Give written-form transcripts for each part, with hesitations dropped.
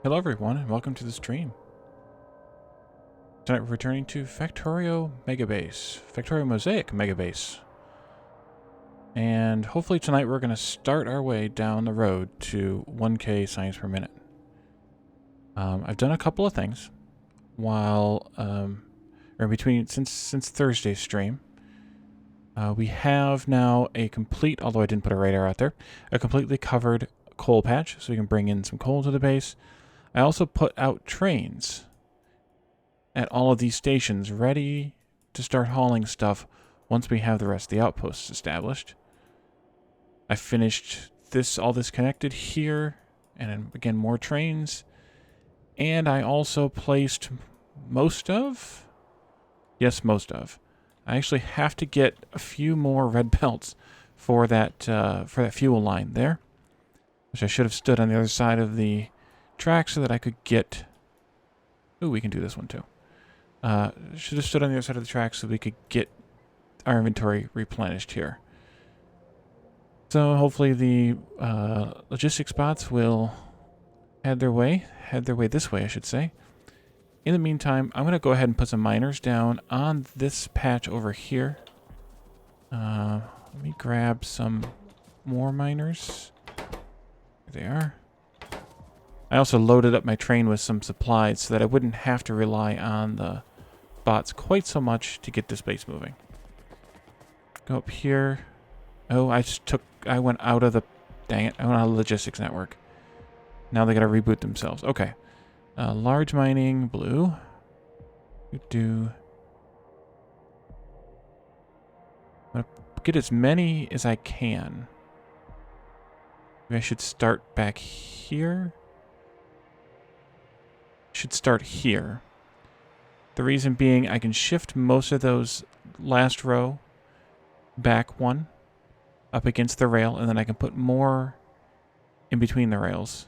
Hello everyone and welcome to the stream. Tonight we're returning to Factorio Megabase, Factorio Mosaic Megabase. And hopefully tonight we're going to start our way down the road to 1K science per minute. I've done a couple of things while, or between, since Thursday's stream. We have now a complete, although I didn't put a radar out there, a completely covered coal patch so we can bring in some coal to the base. I also put out trains at all of these stations ready to start hauling stuff once we have the rest of the outposts established. I finished all this connected here, and again more trains. And I also placed most of. I actually have to get a few more red belts for that fuel line there, which I should have stood on the other side of the track so that I could get. Ooh, we can do this one too. Should have stood on the other side of the track so we could get our inventory replenished here. So hopefully the logistics bots will head their way this way, I should say. In the meantime, I'm going to go ahead and put some miners down on this patch over here. Let me grab some more miners. There they are. I also loaded up my train with some supplies so that I wouldn't have to rely on the bots quite so much to get this base moving. Go up here. Oh, I went out of the, dang it, I went out of the logistics network. Now they gotta reboot themselves. Okay. Large mining, blue. I'm gonna get as many as I can. Maybe I should start back here. Should start here. The reason being I can shift most of those last row back one up against the rail, and then I can put more in between the rails.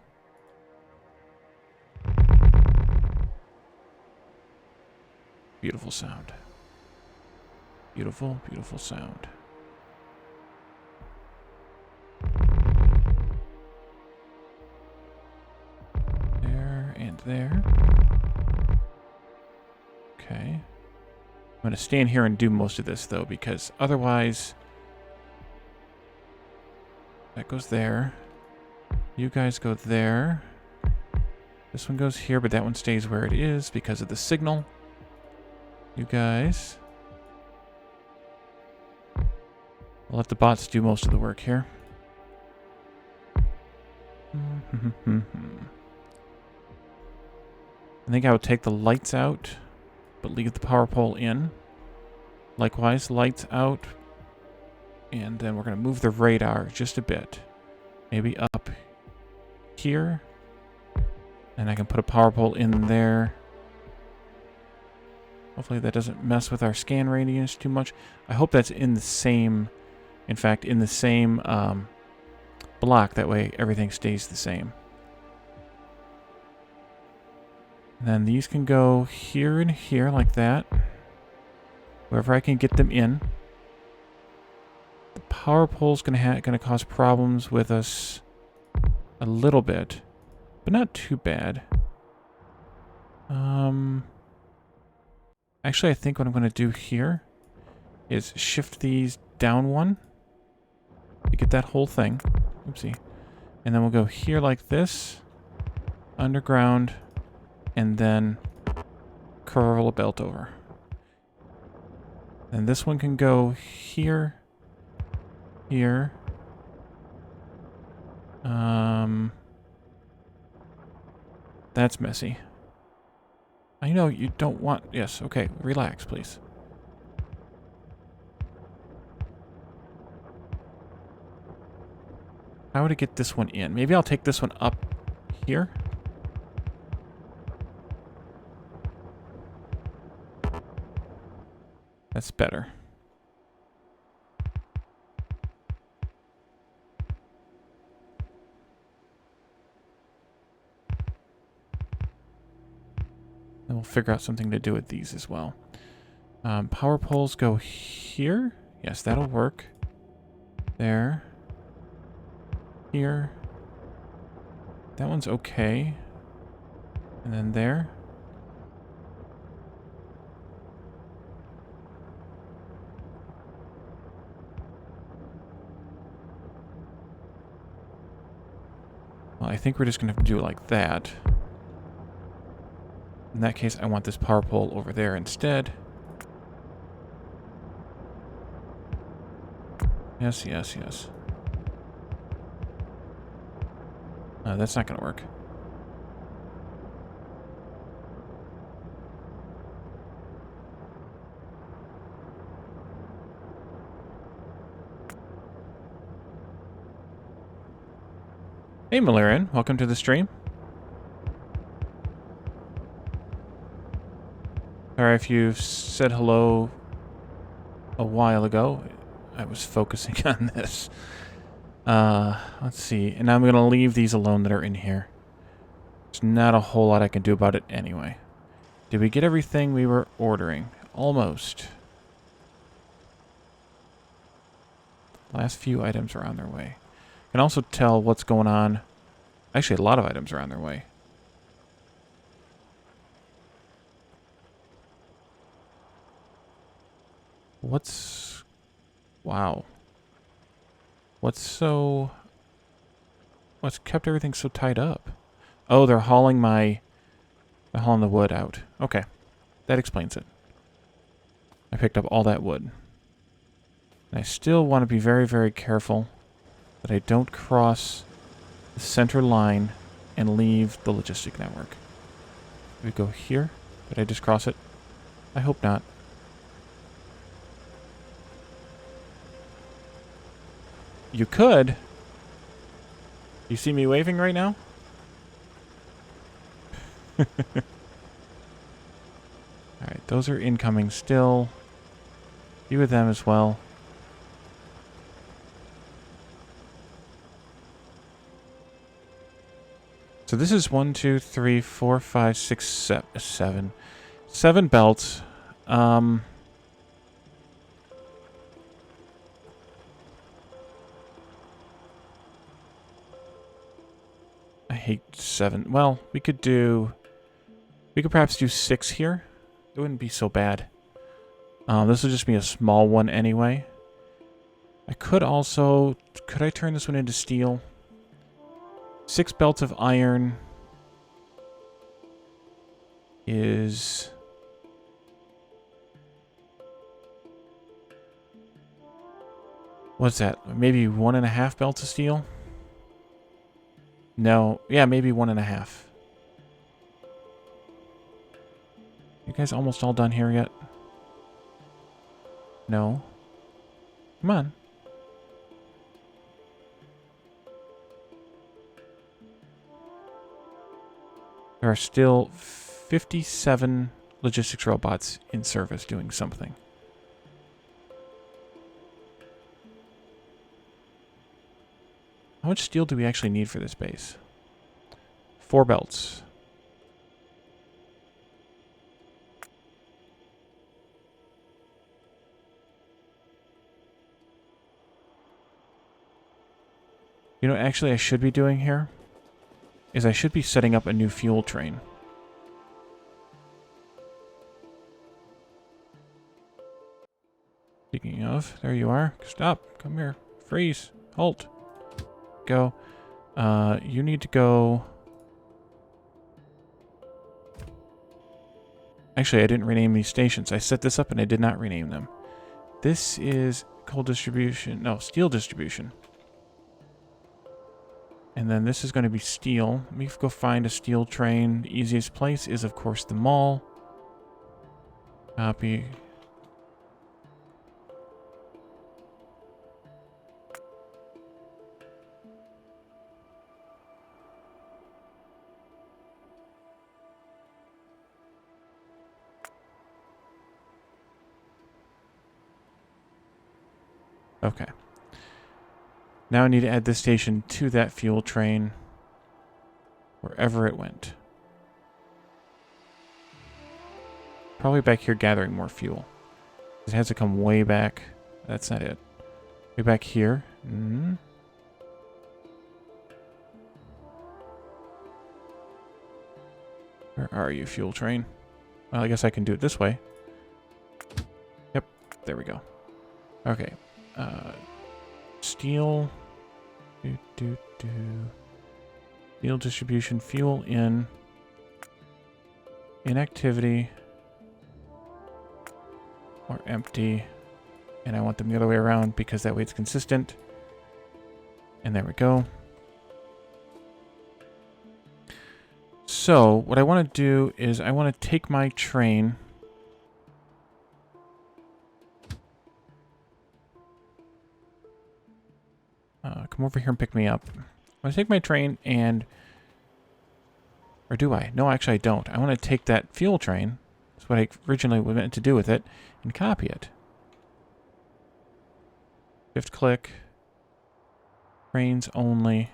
Beautiful sound. Beautiful, beautiful sound. There and there. Okay. I'm going to stand here and do most of this, though, because otherwise... That goes there. You guys go there. This one goes here, but that one stays where it is because of the signal. You guys... I'll let the bots do most of the work here. I think I would take the lights out, but leave the power pole in. Likewise, lights out. And then we're going to move the radar just a bit. Maybe up here. And I can put a power pole in there. Hopefully that doesn't mess with our scan radius too much. I hope that's in the same, in fact, in the same block. That way everything stays the same. And then these can go here and here like that. Wherever I can get them in. The power pole's gonna cause problems with us a little bit, but not too bad. Actually, I think what I'm gonna do here is shift these down one to get that whole thing. Oopsie. And then we'll go here like this, underground, and then curl a belt over. And this one can go here. Here. That's messy. I know you don't want... Yes, okay. Relax, please. How would I get this one in? Maybe I'll take this one up here. That's better. Then we'll figure out something to do with these as well. Power poles go here. Yes, that'll work. There. Here. That one's okay. And then there. Well, I think we're just going to have to do it like that. In that case, I want this power pole over there instead. Yes, yes, yes. That's not going to work. Hey, Malarian. Welcome to the stream. Sorry if you said hello a while ago. I was focusing on this. Let's see. And I'm going to leave these alone that are in here. There's not a whole lot I can do about it anyway. Did we get everything we were ordering? Almost. Last few items are on their way. I can also tell what's going on. Actually, a lot of items are on their way. What's... Wow. What's kept everything so tied up? Oh, they're hauling the wood out. Okay. That explains it. I picked up all that wood. And I still want to be very, very careful that I don't cross the center line and leave the logistic network. We go here. Did I just cross it? I hope not. You could. You see me waving right now? Alright, those are incoming still. You with them as well. So this is 1, 2, 3, 4, 5, 6, 7. 7 belts. I hate 7. Well, we could perhaps do 6 here. It wouldn't be so bad. This will just be a small one anyway. I could I turn this one into steel? 6 belts of iron is... What's that? Maybe 1.5 belts of steel? No. Yeah, maybe 1.5. You guys almost all done here yet? No. Come on. There are still 57 logistics robots in service doing something. How much steel do we actually need for this base? 4 belts. You know, actually I should be doing here is I should be setting up a new fuel train. Speaking of, there you are. Stop. Come here. Freeze. Halt. Go. You need to go... Actually, I didn't rename these stations. I set this up and I did not rename them. This is coal distribution. No, steel distribution. And then this is going to be steel. Let me go find a steel train. The easiest place is, of course, the mall. Copy. Okay. Now I need to add this station to that fuel train, wherever it went. Probably back here gathering more fuel. It has to come way back. That's not it. Way back here. Mm-hmm. Where are you, fuel train? Well, I guess I can do it this way. Yep, there we go. Okay. Steel. Steel distribution, fuel in. Inactivity. Or empty. And I want them the other way around because that way it's consistent. And there we go. So, what I want to do is I want to take my train. Come over here and pick me up. I want to take my train and... Or do I? No, actually I don't. I want to take that fuel train. That's what I originally meant to do with it. And copy it. Shift click. Trains only.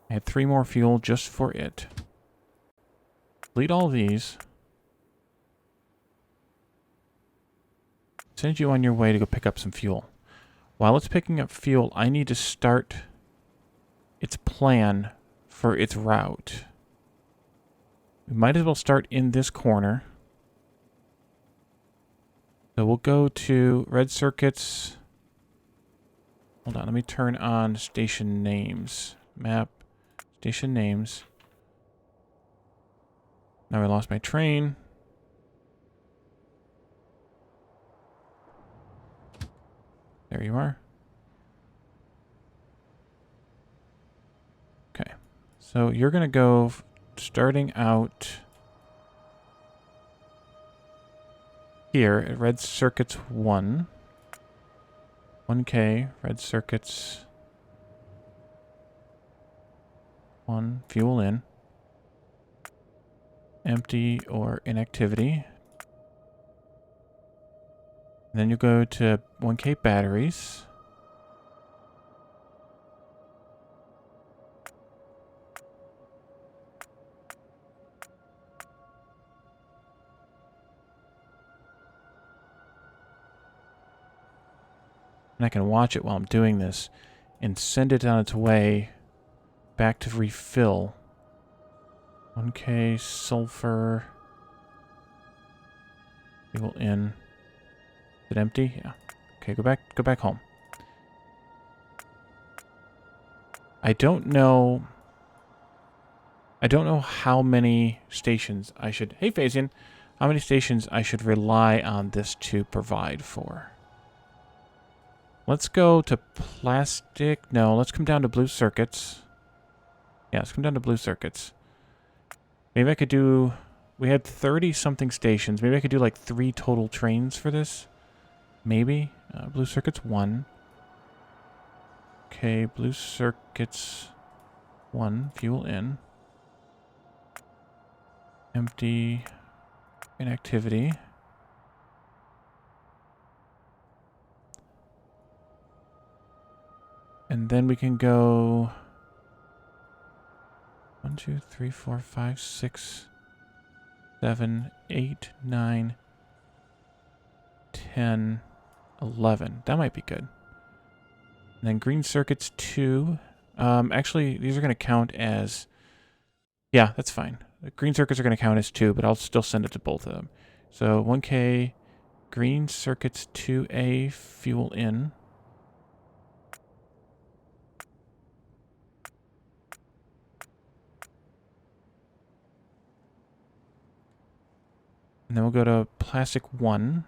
I had 3 more fuel just for it. Delete all these. Send you on your way to go pick up some fuel. While it's picking up fuel, I need to start its plan for its route. We might as well start in this corner. So we'll go to red circuits. Hold on, let me turn on station names. Map, station names. Now I lost my train. There you are. Okay. So you're going to go starting out here at red circuits 1. 1K, red circuits 1, fuel in. Empty or inactivity. Then you go to 1K batteries. And I can watch it while I'm doing this and send it on its way back to refill. 1K sulfur. Fuel in. Is it empty? Yeah. Okay, go back home. I don't know how many stations I should... Hey, Phasian. How many stations I should rely on this to provide for. Let's go to plastic. No, let's come down to blue circuits. Yeah, let's come down to blue circuits. Maybe I could do... We had 30-something stations. Maybe I could do like 3 total trains for this. Maybe. Blue circuits 1. Okay, blue circuits 1. Fuel in. Empty. Inactivity. And then we can go 1, 2, 3, 4, 5, 6, 7, 8, 9, 10, 11. That might be good. And then green circuits 2. Actually, these are going to count as... Yeah, that's fine. The green circuits are going to count as 2, but I'll still send it to both of them. So 1K, green circuits 2A, fuel in. And then we'll go to plastic 1.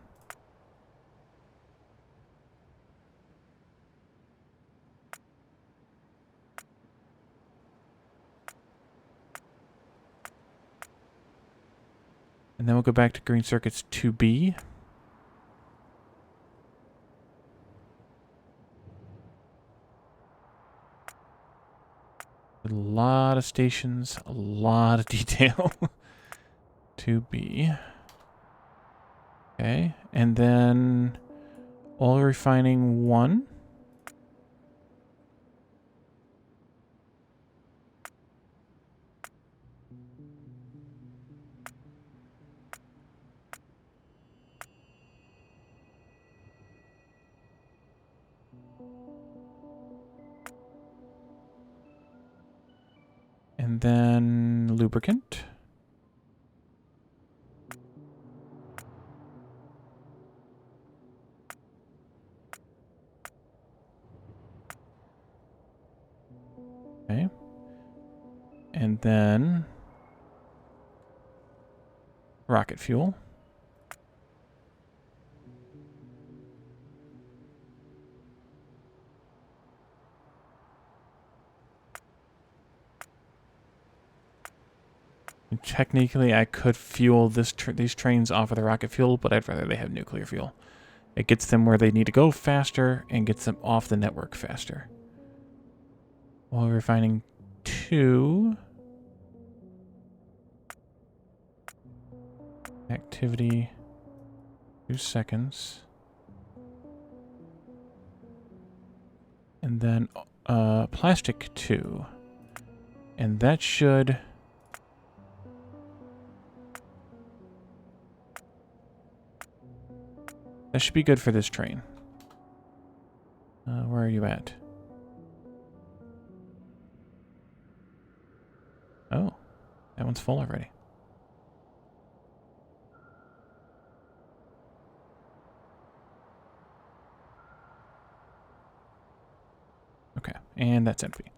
And then we'll go back to green circuits 2B. A lot of stations, a lot of detail. 2B. Okay, and then oil refining 1. And then lubricant. Okay. And then rocket fuel. And technically, I could fuel these trains off of the rocket fuel, but I'd rather they have nuclear fuel. It gets them where they need to go faster and gets them off the network faster. While refining 2. Activity. 2 seconds. And then plastic 2. And that should... That should be good for this train. Where are you at? Oh, that one's full already. Okay, and that's empty.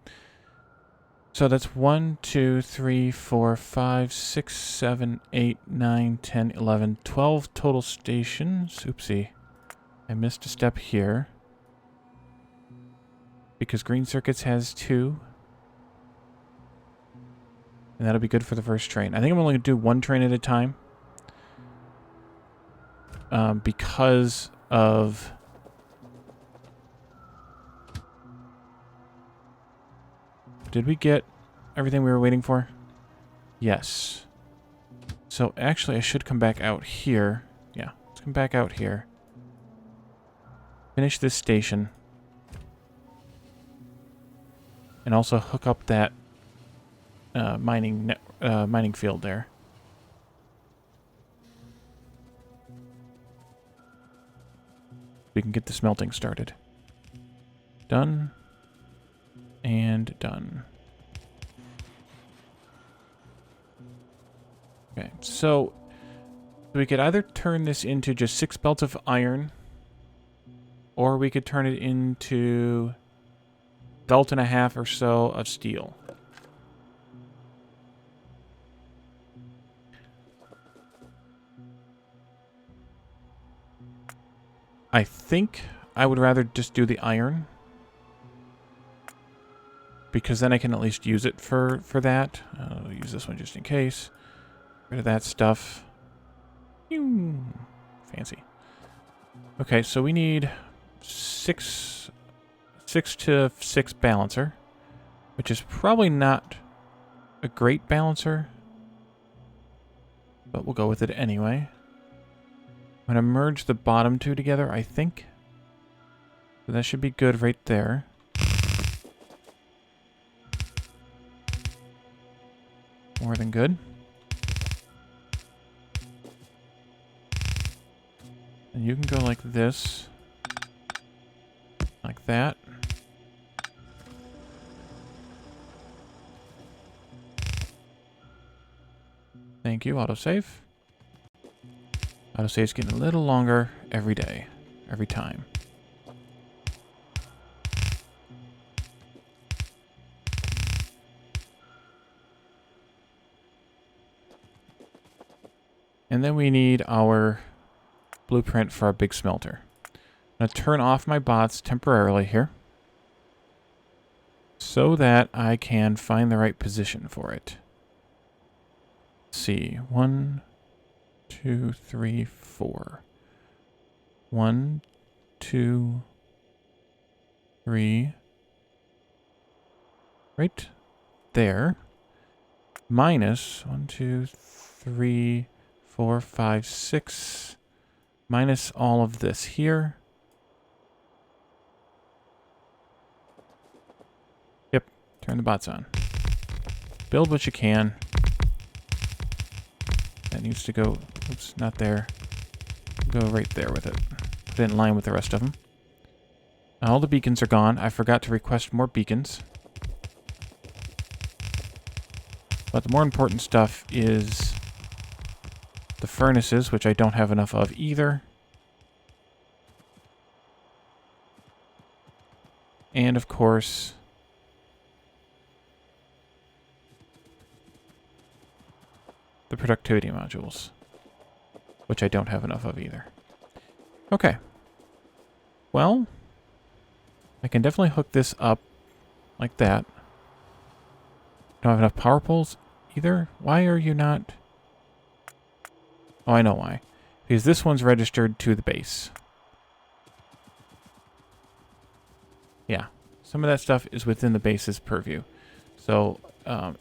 So that's 1, 2, 3, 4, 5, 6, 7, 8, 9, 10, 11, 12 total stations. Oopsie. I missed a step here. Because Green Circuits has 2. And that'll be good for the first train. I think I'm only going to do 1 train at a time. Because of... Did we get everything we were waiting for? Yes. So actually I should come back out here. Yeah, let's come back out here. Finish this station. And also hook up that mining field there. We can get the smelting started. Done. And done. Okay, so we could either turn this into just 6 belts of iron, or we could turn it into belt and a half or so of steel. I think I would rather just do the iron, because then I can at least use it for that. I'll use this one just in case. Rid of that stuff. Fancy. Okay, so we need 6 to 6 balancer, which is probably not a great balancer, but we'll go with it anyway. I'm going to merge the bottom 2 together, I think. So that should be good right there. More than good. And you can go like this. Like that. Thank you, autosave. Autosave's getting a little longer every day. Every time. And then we need our blueprint for our big smelter. I'm going to turn off my bots temporarily here, so that I can find the right position for it. Let's see. 1, 2, 3, 4. 1, 2, 3. Right there. Minus 1, 2, 3, 4, 5, 6. Minus all of this here. Yep, turn the bots on. Build what you can. That needs to go, oops, not there. Go right there with it. Put it in line with the rest of them. All the beacons are gone. I forgot to request more beacons. But the more important stuff is the furnaces, which I don't have enough of either. And of course, the productivity modules, which I don't have enough of either. Okay. Well, I can definitely hook this up like that. Don't have enough power poles either. Why are you not? Oh, I know why. Because this one's registered to the base. Yeah. Some of that stuff is within the base's purview. So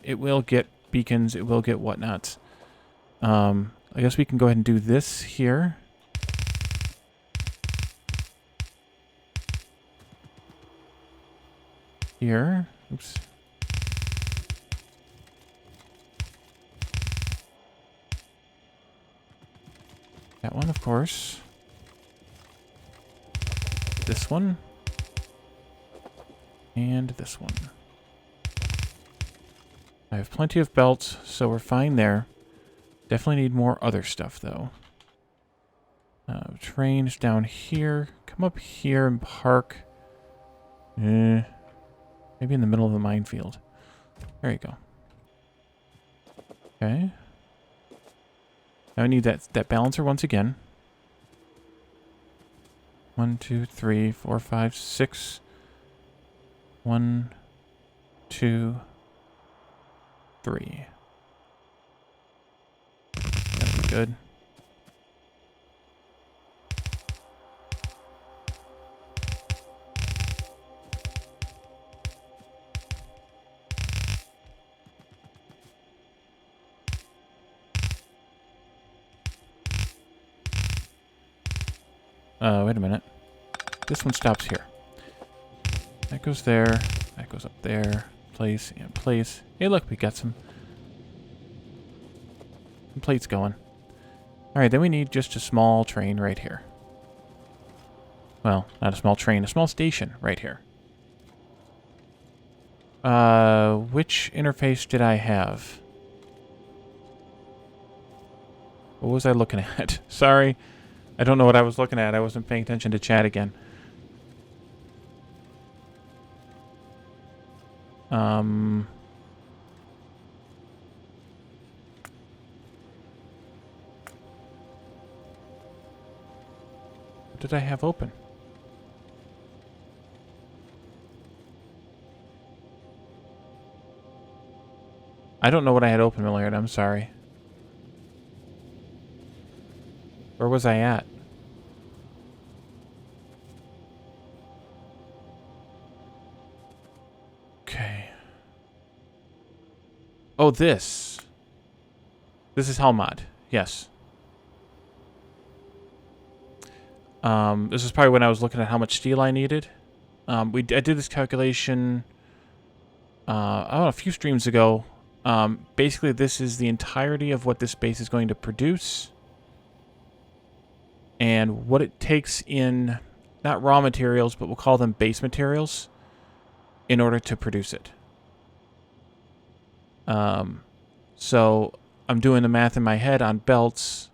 it will get beacons. It will get whatnots. I guess we can go ahead and do this here. Here. Oops. That one, of course. This one. And this one. I have plenty of belts, so we're fine there. Definitely need more other stuff, though. Trains down here. Come up here and park. Maybe in the middle of the minefield. There you go. Okay. Now I need that balancer once again. 1, 2, 3, 4, 5, 6. 1, 2, 3. That'll be good. Wait a minute. This one stops here. That goes there. That goes up there. Place and place. Hey, look, we got some plates going. Alright, then we need just a small train right here. Well, not a small train, a small station right here. Which interface did I have? What was I looking at? Sorry. I don't know what I was looking at. I wasn't paying attention to chat again. What did I have open? I don't know what I had open, Millard. I'm sorry. Where was I at? Okay. Oh, this. This is Helmod. Yes. This is probably when I was looking at how much steel I needed. I did this calculation I don't know, a few streams ago. Basically, this is the entirety of what this base is going to produce. And what it takes in, not raw materials, but we'll call them base materials, in order to produce it. So I'm doing the math in my head on belts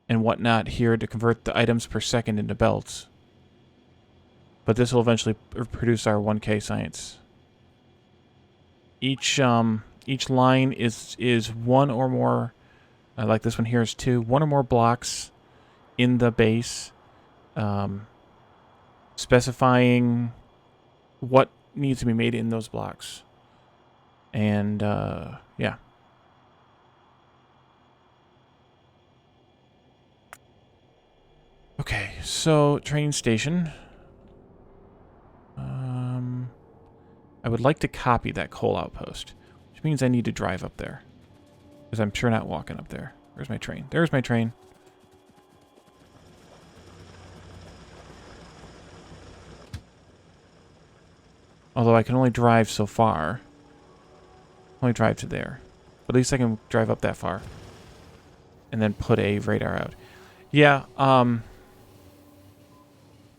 and whatnot here to convert the items per second into belts. But this will eventually produce our 1K science. Each line is one or more, like this one here is 2, one or more blocks in the base, specifying what needs to be made in those blocks. And, yeah. Okay, so train station. I would like to copy that coal outpost, which means I need to drive up there, because I'm sure not walking up there. Where's my train? There's my train. Although I can only drive so far. Only drive to there. But at least I can drive up that far. And then put a radar out. Yeah, I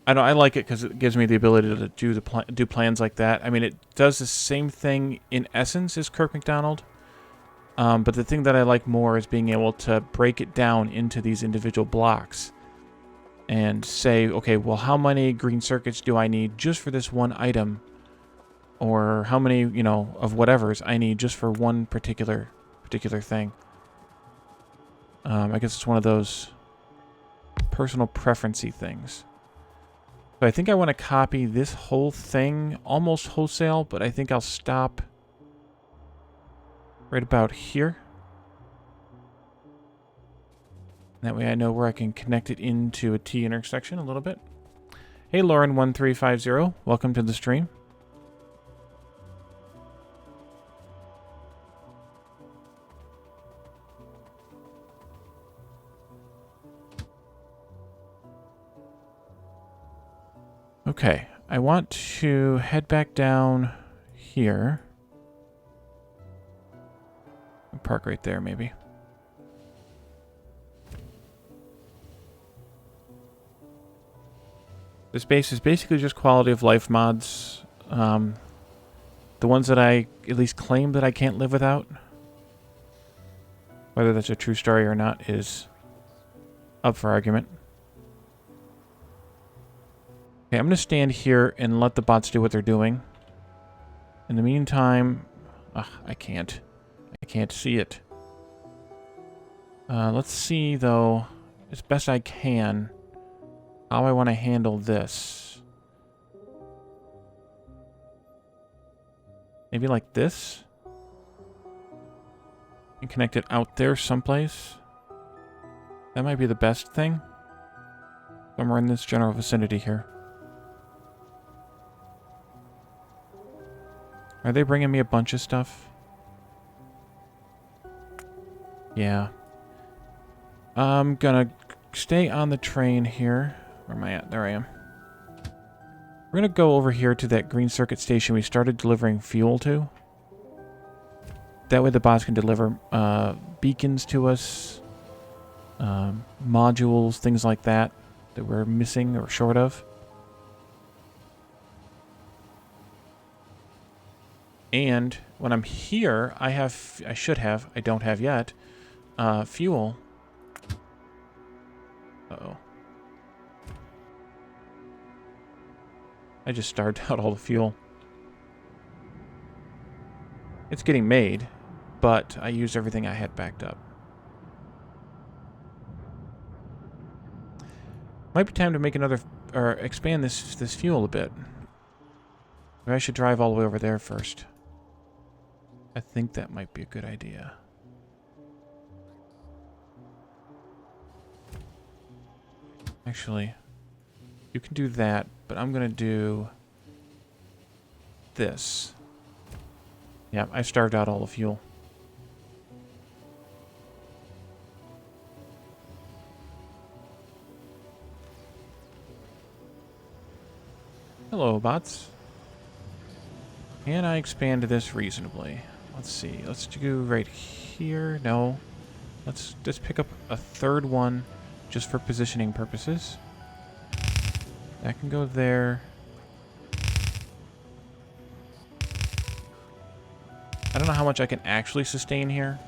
I know I like it because it gives me the ability to do plans like that. I mean, it does the same thing in essence as Kirk McDonald, but the thing that I like more is being able to break it down into these individual blocks and say, okay, well, how many green circuits do I need just for this one item, or how many, you know, of whatever's I need just for one particular thing. I guess it's one of those personal preference-y things. So I think I want to copy this whole thing almost wholesale, but I think I'll stop right about here. That way I know where I can connect it into a T intersection a little bit. Hey, Lauren1350, welcome to the stream. Okay, I want to head back down here. Park right there, maybe. This base is basically just quality of life mods. The ones that I at least claim that I can't live without. Whether that's a true story or not is up for argument. Okay, I'm going to stand here and let the bots do what they're doing. In the meantime, I can't see it. Let's see, though, as best I can, how I want to handle this. Maybe like this? And connect it out there someplace. That might be the best thing. Somewhere in this general vicinity here. Are they bringing me a bunch of stuff? Yeah. I'm gonna stay on the train here. Where am I at? There I am. We're gonna go over here to that green circuit station we started delivering fuel to. That way the bots can deliver beacons to us, modules, things like that we're missing or short of. And when I'm here, I don't have yet, fuel. Uh-oh. I just starved out all the fuel. It's getting made, but I used everything I had backed up. Might be time to make another, or expand this fuel a bit. Maybe I should drive all the way over there first. I think that might be a good idea. Actually, you can do that, but I'm gonna do this. Yeah, I starved out all the fuel. Hello, bots. Can I expand this reasonably? Let's see. Let's do right here. No. Let's just pick up a third one just for positioning purposes. That can go there. I don't know how much I can actually sustain here.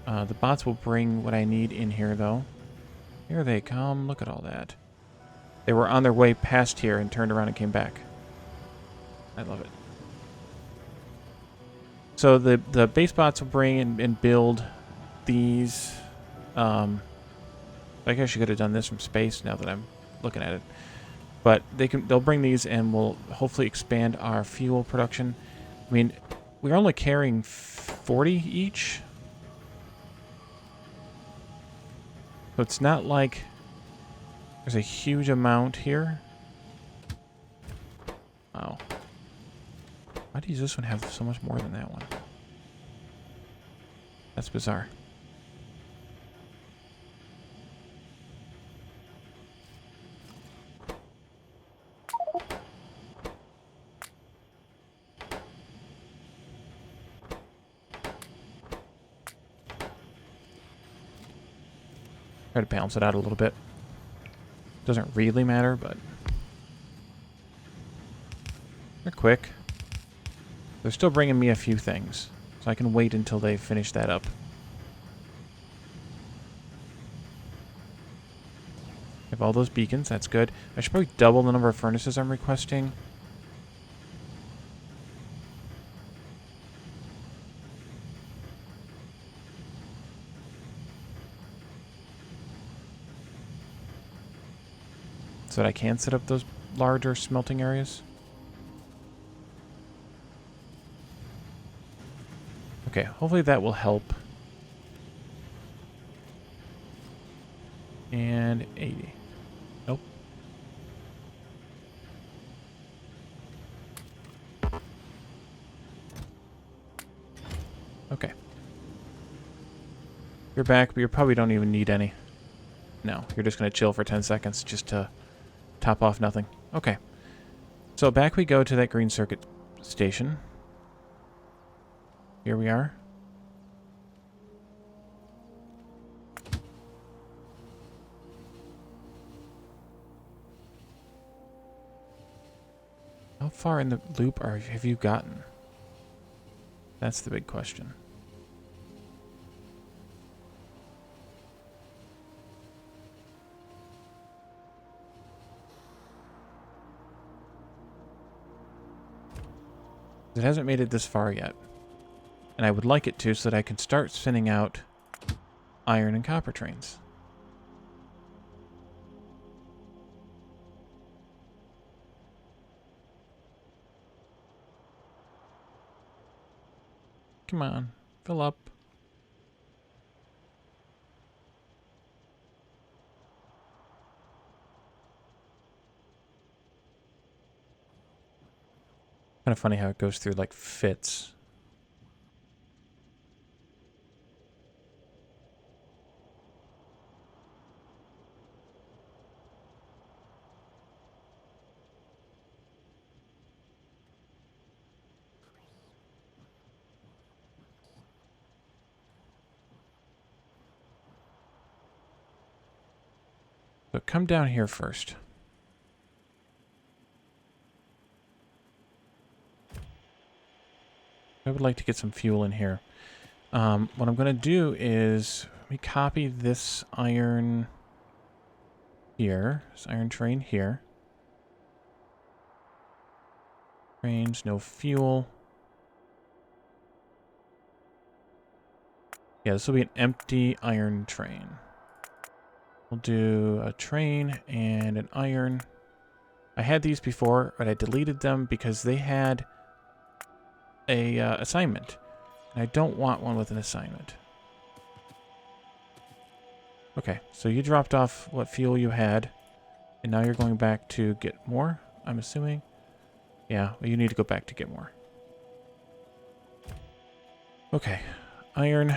The bots will bring what I need in here, though. Here they come. Look at all that. They were on their way past here and turned around and came back. I love it. So the base bots will bring and build these. I guess you could have done this from space now that I'm looking at it. But they'll bring these and we'll hopefully expand our fuel production. I mean, we're only carrying 40 each. So it's not like there's a huge amount here. Wow. Why does this one have so much more than that one? That's bizarre. Try to balance it out a little bit. Doesn't really matter, but They're quick. They're still bringing me a few things, so I can wait until they finish that up. I have all those beacons, that's good. I should probably double the number of furnaces I'm requesting. So that I can set up those larger smelting areas. Okay, hopefully that will help. And 80. Nope. Okay. You're back, but you probably don't even need any. No, you're just going to chill for 10 seconds just to top off nothing. Okay. So back we go to that green circuit station. Here we are. How far in the loop have you gotten? That's the big question. It hasn't made it this far yet. And I would like it to so that I can start sending out iron and copper trains. Come on, fill up. Kind of funny how it goes through like fits. So come down here first. I would like to get some fuel in here. What I'm going to do is let me copy this iron here. This iron train here. Trains, no fuel. Yeah, this will be an empty iron train. We'll do a train and an iron. I had these before, but I deleted them because they had a assignment. And I don't want one with an assignment. Okay, so you dropped off what fuel you had, and now you're going back to get more, I'm assuming. Yeah, well, you need to go back to get more. Okay, iron.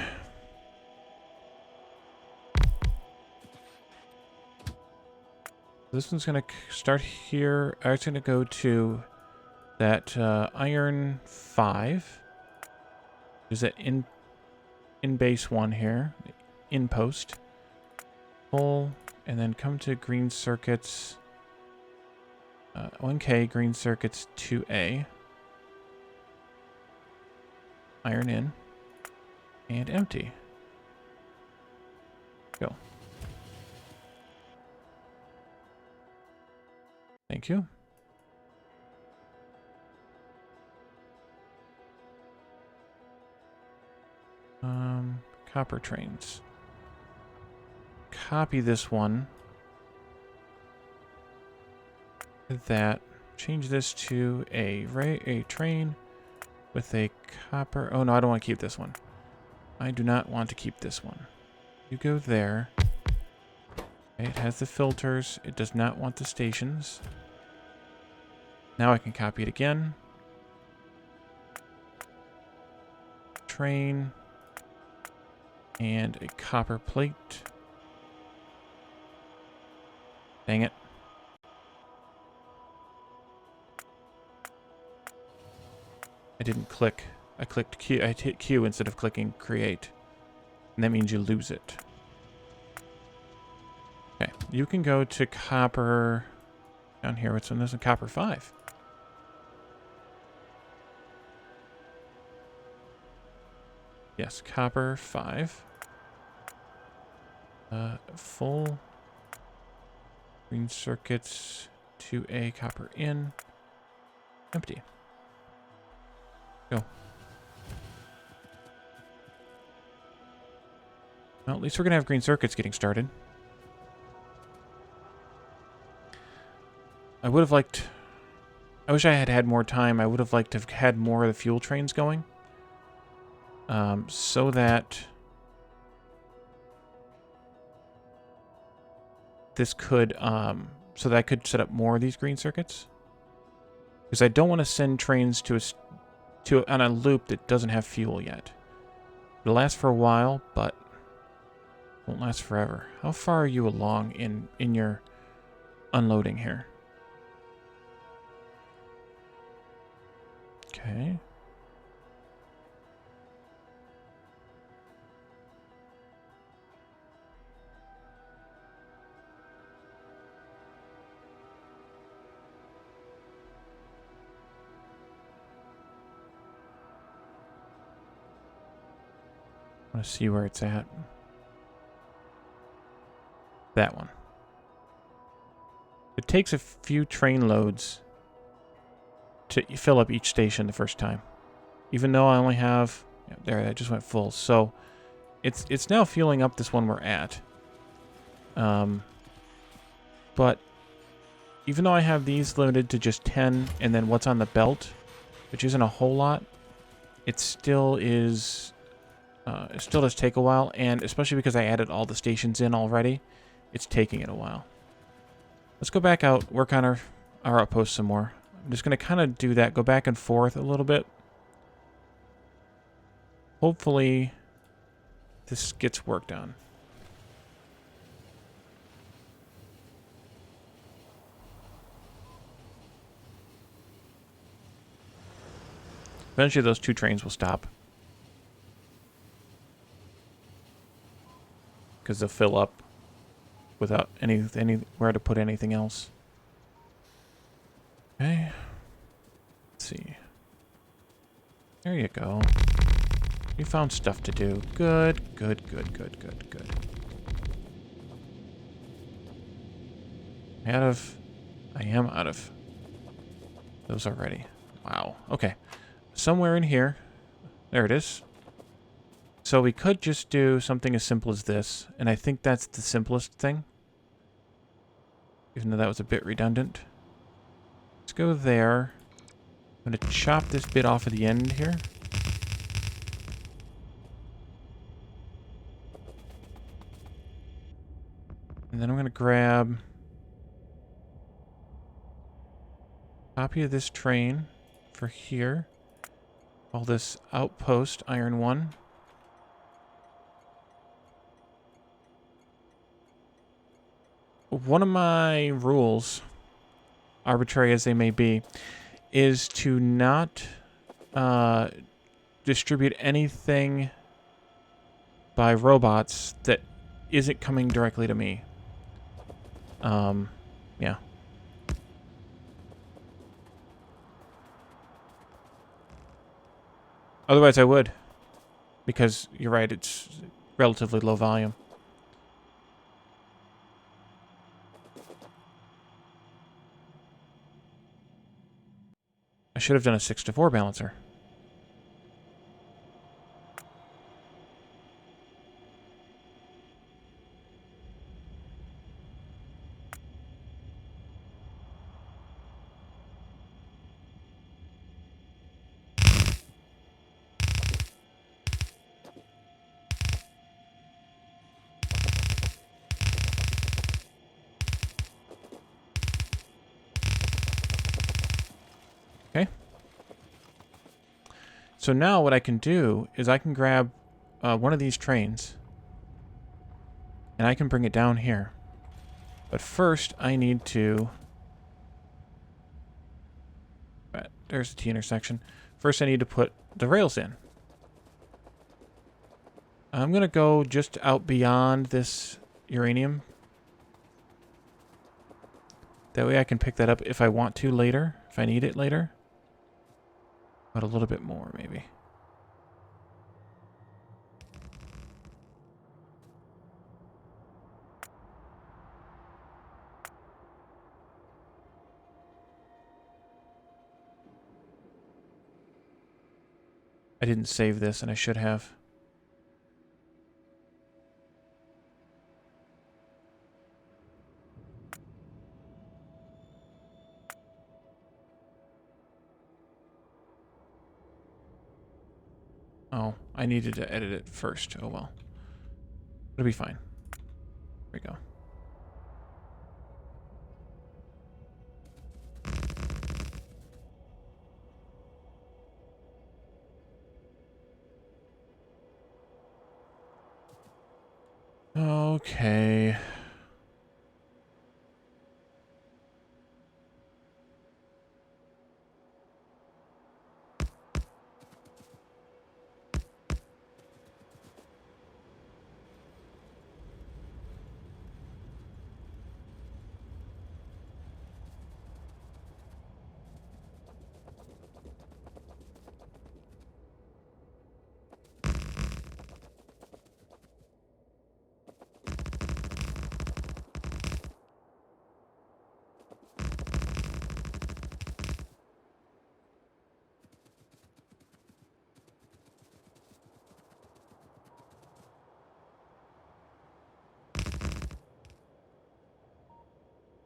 This one's going to start here. It's going to go to that iron 5. There's that in base 1 here. In post. Pull, and then come to green circuits. 1K, green circuits 2A. Iron in. And empty. Go. Thank you. Copper trains. Copy this one. That. Change this to a train with a copper. Oh no, I don't want to keep this one. I do not want to keep this one. You go there. It has the filters. It does not want the stations. Now I can copy it again. Train. And a copper plate. Dang it. I didn't click. I clicked Q. I hit Q instead of clicking create. And that means you lose it. Okay. You can go to copper down here. What's on this one? Copper 5. Yes, copper 5. Full green circuits, 2A copper in, empty. Go. Well, at least we're going to have green circuits getting started. I would have liked... I wish I had had more time. I would have liked to have had more of the fuel trains going. So that... this could... so that I could set up more of these green circuits. Because I don't want to send trains on a loop that doesn't have fuel yet. It'll last for a while, but won't last forever. How far are you along in your unloading here? Okay. I want to see where it's at. That one. It takes a few train loads to fill up each station the first time. Even though I only have... yeah, there, that just went full. So, it's now fueling up this one we're at. But, even though I have these limited to just 10, and then what's on the belt, which isn't a whole lot, it still is... it still does take a while, and especially because I added all the stations in already, it's taking it a while. Let's go back out, work on our outpost some more. I'm just going to kind of do that, go back and forth a little bit. Hopefully, this gets worked on. Eventually, those 2 trains will stop. Because they'll fill up without anywhere to put anything else. Okay. Let's see. There you go. You found stuff to do. Good, good, good, good, good, good. I am out of those already. Wow. Okay. Somewhere in here. There it is. So we could just do something as simple as this, and I think that's the simplest thing. Even though that was a bit redundant. Let's go there. I'm going to chop this bit off at the end here. And then I'm going to grab a copy of this train for here. Call this outpost iron 1. One of my rules, arbitrary as they may be, is to not distribute anything by robots that isn't coming directly to me. Yeah. Otherwise I would. Because, you're right, it's relatively low volume. I should have done a 6-to-4 balancer. Okay. So now what I can do is I can grab one of these trains and I can bring it down here. But first I need to... there's the T intersection. First I need to put the rails in. I'm going to go just out beyond this uranium. That way I can pick that up if I want to later, if I need it later. But a little bit more, maybe. I didn't save this, and I should have. Oh, I needed to edit it first. Oh well. It'll be fine. There we go. Okay.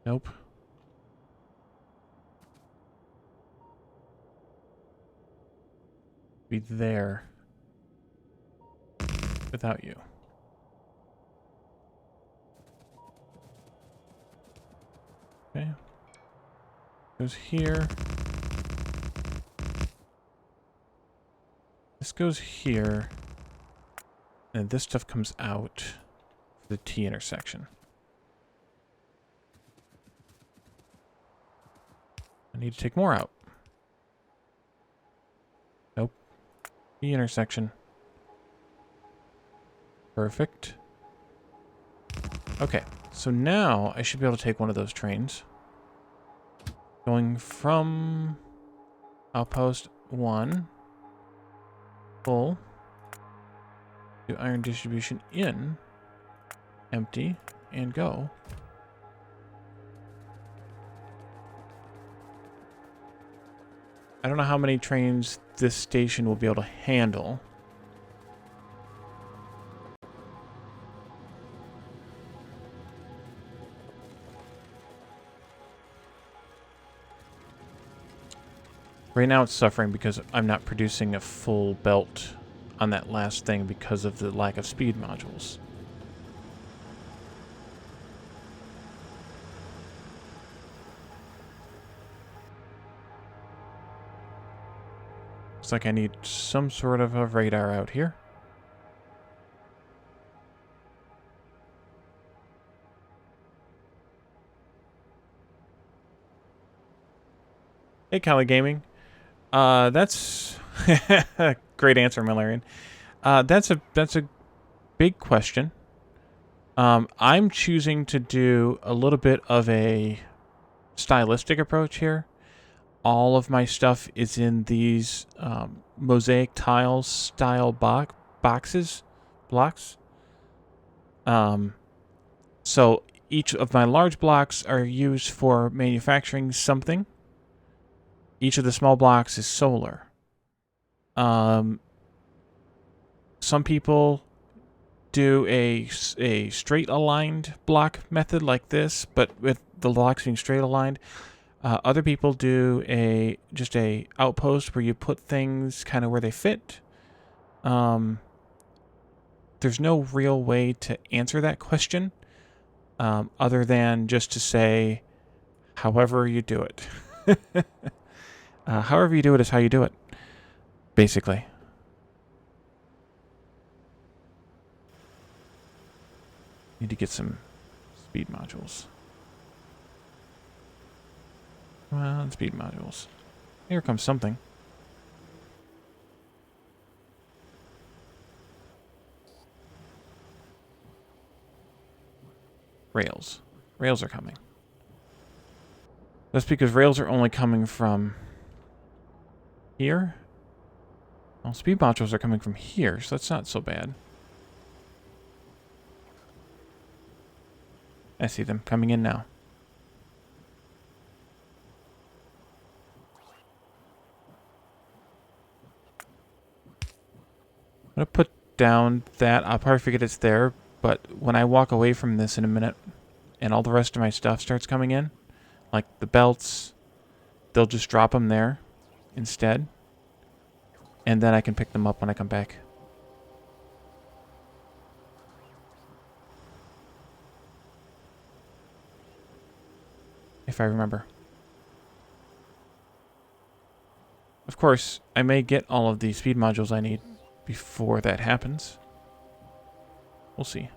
Nope. Be there without you. Okay. Goes here. This goes here. And this stuff comes out for the T intersection. I need to take more out. Nope. T intersection. Perfect. Okay, so now I should be able to take one of those trains. Going from outpost 1, full, to iron distribution in, empty, and go. I don't know how many trains this station will be able to handle. Right now it's suffering because I'm not producing a full belt on that last thing because of the lack of speed modules. Looks like I need some sort of a radar out here. Hey, Kali Gaming. That's great answer, Malarian. That's a big question. I'm choosing to do a little bit of a stylistic approach here. All of my stuff is in these mosaic tiles style blocks. So each of my large blocks are used for manufacturing something. Each of the small blocks is solar. Some people do a straight aligned block method like this, but with the blocks being straight aligned. Other people do just a outpost where you put things kind of where they fit. There's no real way to answer that question, other than just to say, however you do it. However you do it is how you do it, basically. Need to get some speed modules. Well, speed modules. Here comes something. Rails. Rails are coming. That's because rails are only coming from here. Well, speed modules are coming from here, so that's not so bad. I see them coming in now. going to put down that. I'll probably forget it's there, but when I walk away from this in a minute and all the rest of my stuff starts coming in, like the belts, they'll just drop them there instead. And then I can pick them up when I come back. If I remember. Of course, I may get all of the speed modules I need before that happens. We'll see.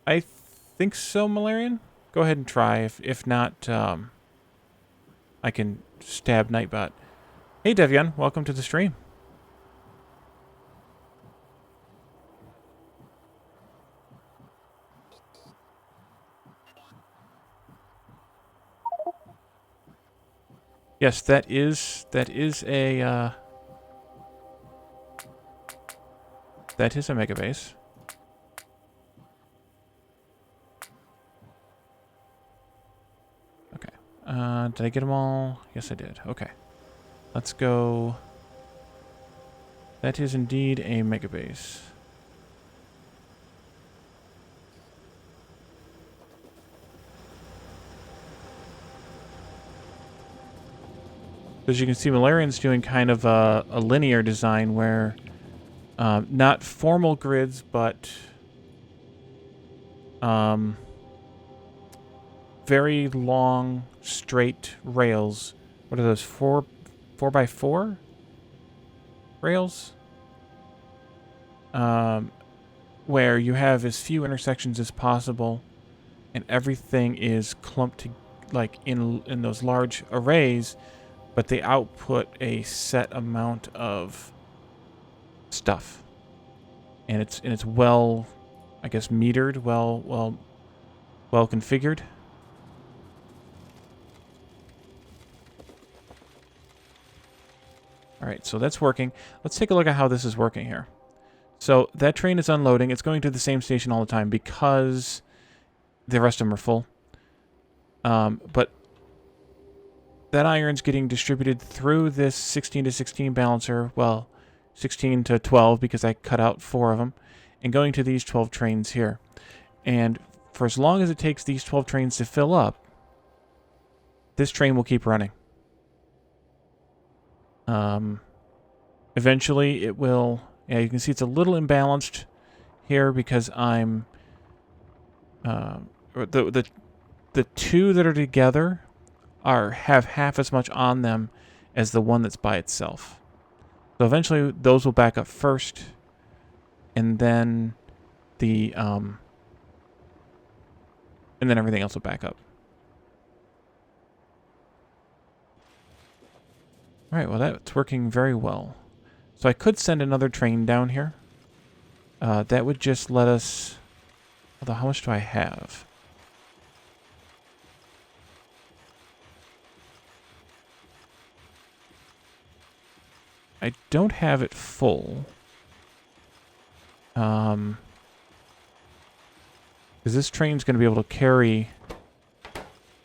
I think so, Malarian. Go ahead and try. If not, I can stab Nightbot. Hey, Devian. Welcome to the stream. Yes, that is a Megabase. Okay. Did I get them all? Yes, I did. Okay. Let's go. That is indeed a Megabase. As you can see, Malarian's doing kind of a linear design where not formal grids, but very long, straight rails. What are those, 4x4 rails? Where you have as few intersections as possible, and everything is clumped to, like in those large arrays, but they output a set amount of stuff, and it's well, I guess, metered, well configured. All right, so that's working. Let's take a look at how this is working here. So that train is unloading. It's going to the same station all the time because the rest of them are full. But that iron's getting distributed through this 16 to 16 balancer. Well, 16 to 12 because I cut out 4 of them, and going to these 12 trains here. And for as long as it takes these 12 trains to fill up, this train will keep running. Eventually it will. Yeah, you can see it's a little imbalanced here because I'm the two that are together have half as much on them as the one that's by itself. So eventually those will back up first, and then and then everything else will back up. All right, well that's working very well. So I could send another train down here. That would just let us... Although, how much do I have? I don't have it full. Because this train's going to be able to carry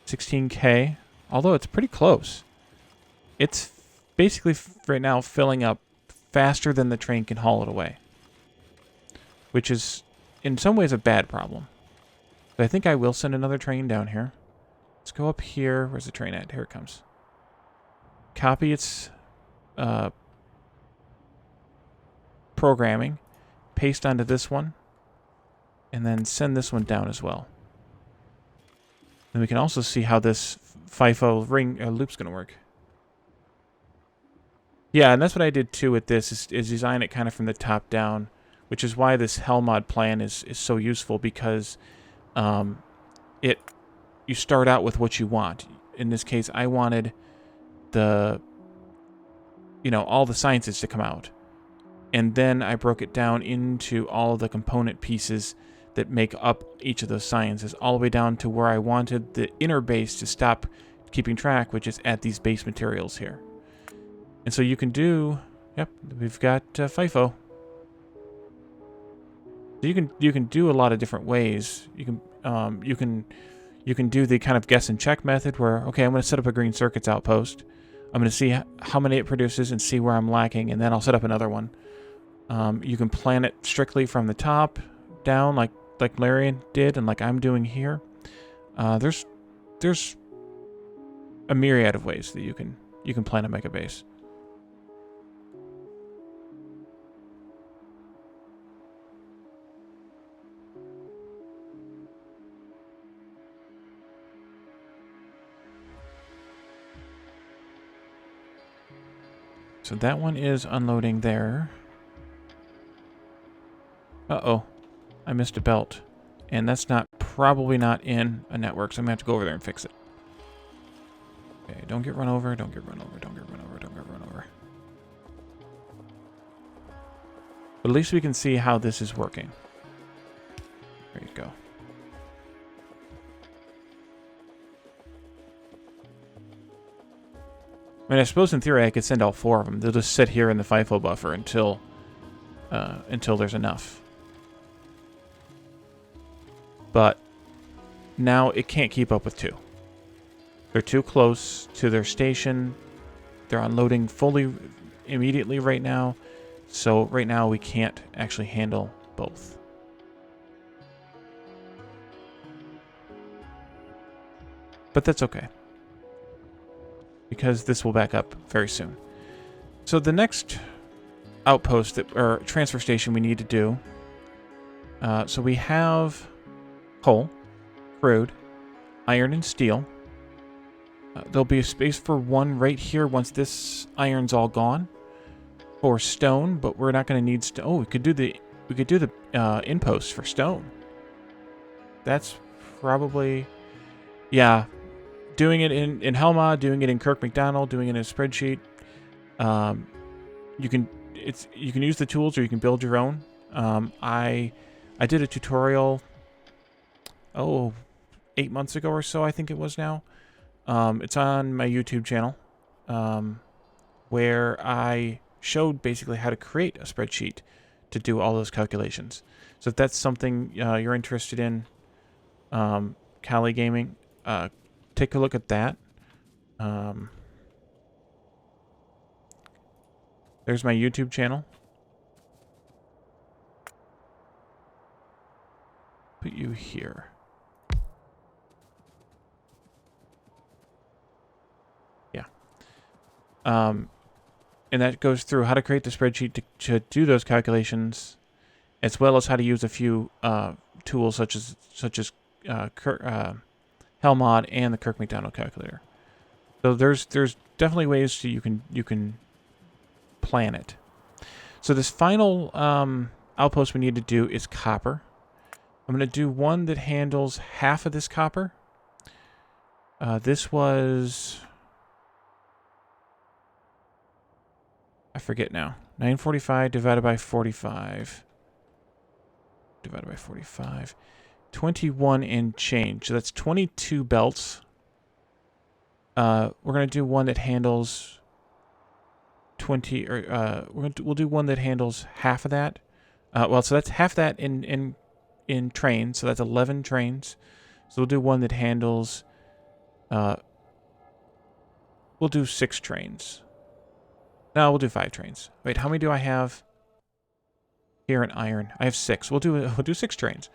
16K. Although it's pretty close. It's basically right now filling up faster than the train can haul it away, which is in some ways a bad problem. But I think I will send another train down here. Let's go up here. Where's the train at? Here it comes. Copy its programming, paste onto this one, and then send this one down as well. And we can also see how this FIFO loop's going to work. Yeah, and that's what I did too with this, is design it kind of from the top down, which is why this Hellmod plan is so useful, because you start out with what you want. In this case, I wanted all the sciences to come out. And then I broke it down into all of the component pieces that make up each of those sciences, all the way down to where I wanted the inner base to stop keeping track, which is at these base materials here. And so you can do, yep, we've got FIFO. So you can do a lot of different ways. You can do the kind of guess and check method where, okay, I'm going to set up a green circuits outpost. I'm going to see how many it produces and see where I'm lacking, and then I'll set up another one. You can plan it strictly from the top down, like Larian did, and like I'm doing here. There's a myriad of ways that you can plan a Megabase. So that one is unloading there. Uh-oh. I missed a belt. And that's probably not in a network, so I'm going to have to go over there and fix it. Okay, don't get run over, don't get run over, don't get run over, don't get run over. But at least we can see how this is working. There you go. I mean, I suppose in theory I could send all 4 of them. They'll just sit here in the FIFO buffer until there's enough. But now it can't keep up with 2. They're too close to their station. They're unloading fully immediately right now. So right now we can't actually handle both. But that's okay, because this will back up very soon. So the next outpost or transfer station we need to do. So we have coal, crude, iron, and steel. There'll be a space for 1 right here once this iron's all gone. For stone, but we're not going to need stone. Oh, we could do the inpost for stone. That's probably, yeah. Doing it in Helma, doing it in Kirk McDonald, doing it in a spreadsheet. You can use the tools or you can build your own. I did a tutorial 8 months ago or so, I think it was now. It's on my YouTube channel, where I showed basically how to create a spreadsheet to do all those calculations. So if that's something you're interested in, Kali Gaming, take a look at that. There's my YouTube channel. Put you here. Yeah. And that goes through how to create the spreadsheet to do those calculations, as well as how to use a few tools such as Helmod and the Kirk McDonald calculator. So there's definitely ways you can plan it. So this final outpost we need to do is copper. I'm going to do one that handles half of this copper. This was, I forget now. 945 divided by 45. Divided by 45. 21 and change. So that's 22 belts. We're going to do one that handles 20, or we'll do one that handles half of that. Well, so that's half that in trains. So that's 11 trains. So we'll do one that handles. We'll do 6 trains. No, we'll do 5 trains. Wait, how many do I have here in iron? I have 6. We'll do 6 trains.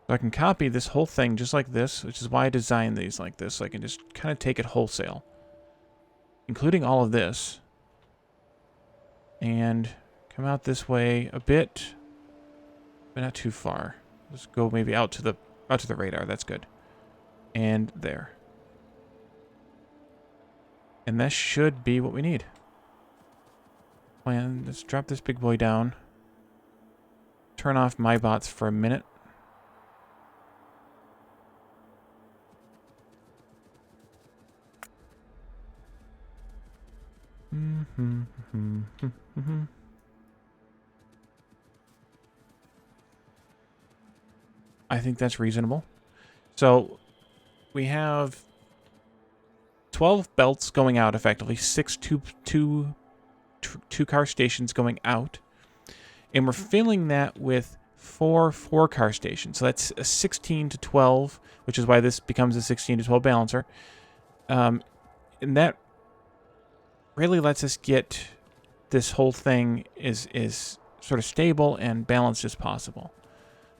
So I can copy this whole thing just like this, which is why I designed these like this. So I can just kind of take it wholesale, including all of this, and come out this way a bit, but not too far. Let's go maybe out to the radar. That's good. And there. And that should be what we need. And let's drop this big boy down. Turn off my bots for a minute. I think that's reasonable. So we have 12 belts going out effectively, 6 two-car stations going out, and we're filling that with 4 car stations. So that's a 16 to 12, which is why this becomes a 16 to 12 balancer. And that really lets us get this whole thing is sort of stable and balanced as possible.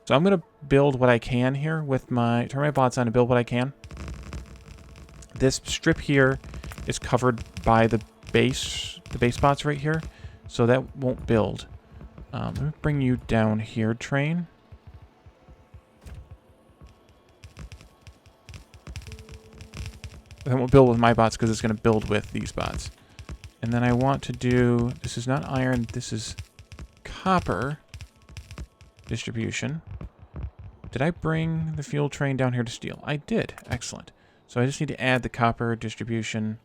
So I'm going to build what I can here with my, turn my bots on and build what I can. This strip here is covered by the base bots right here, so that won't build. Let me bring you down here, train. That won't build with my bots because it's going to build with these bots. And then I want to do, this is not iron, this is copper distribution. Did I bring the fuel train down here to steel? I did. Excellent. So I just need to add the copper distribution.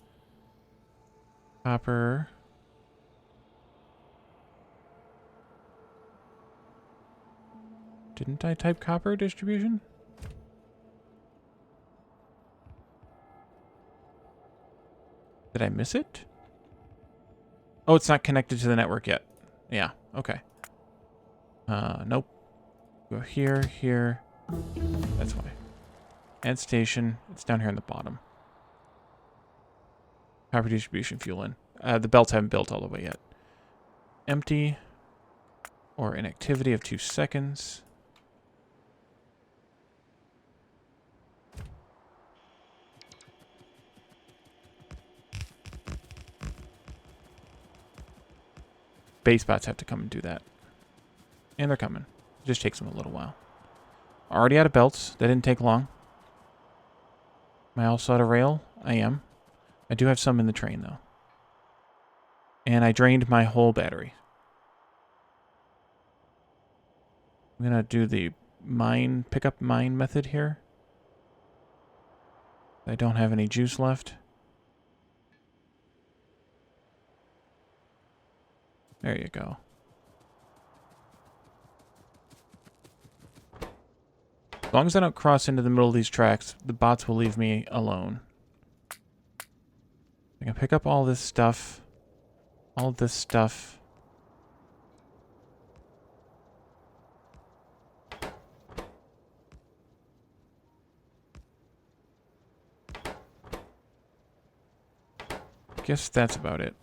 Copper. Didn't I type copper distribution? Did I miss it? Oh, it's not connected to the network yet. Yeah, okay. Nope. Go here, here. That's why. Add station. It's down here on the bottom. Copper distribution fuel in. The belts haven't built all the way yet. Empty. Or inactivity of 2 seconds. Base bots have to come and do that. And they're coming. It just takes them a little while. Already out of belts. That didn't take long. Am I also out of rail? I am. I do have some in the train, though. And I drained my whole battery. I'm going to do the mine, pick up mine method here. I don't have any juice left. There you go. As long as I don't cross into the middle of these tracks, the bots will leave me alone. I can pick up all this stuff. All this stuff. Guess that's about it.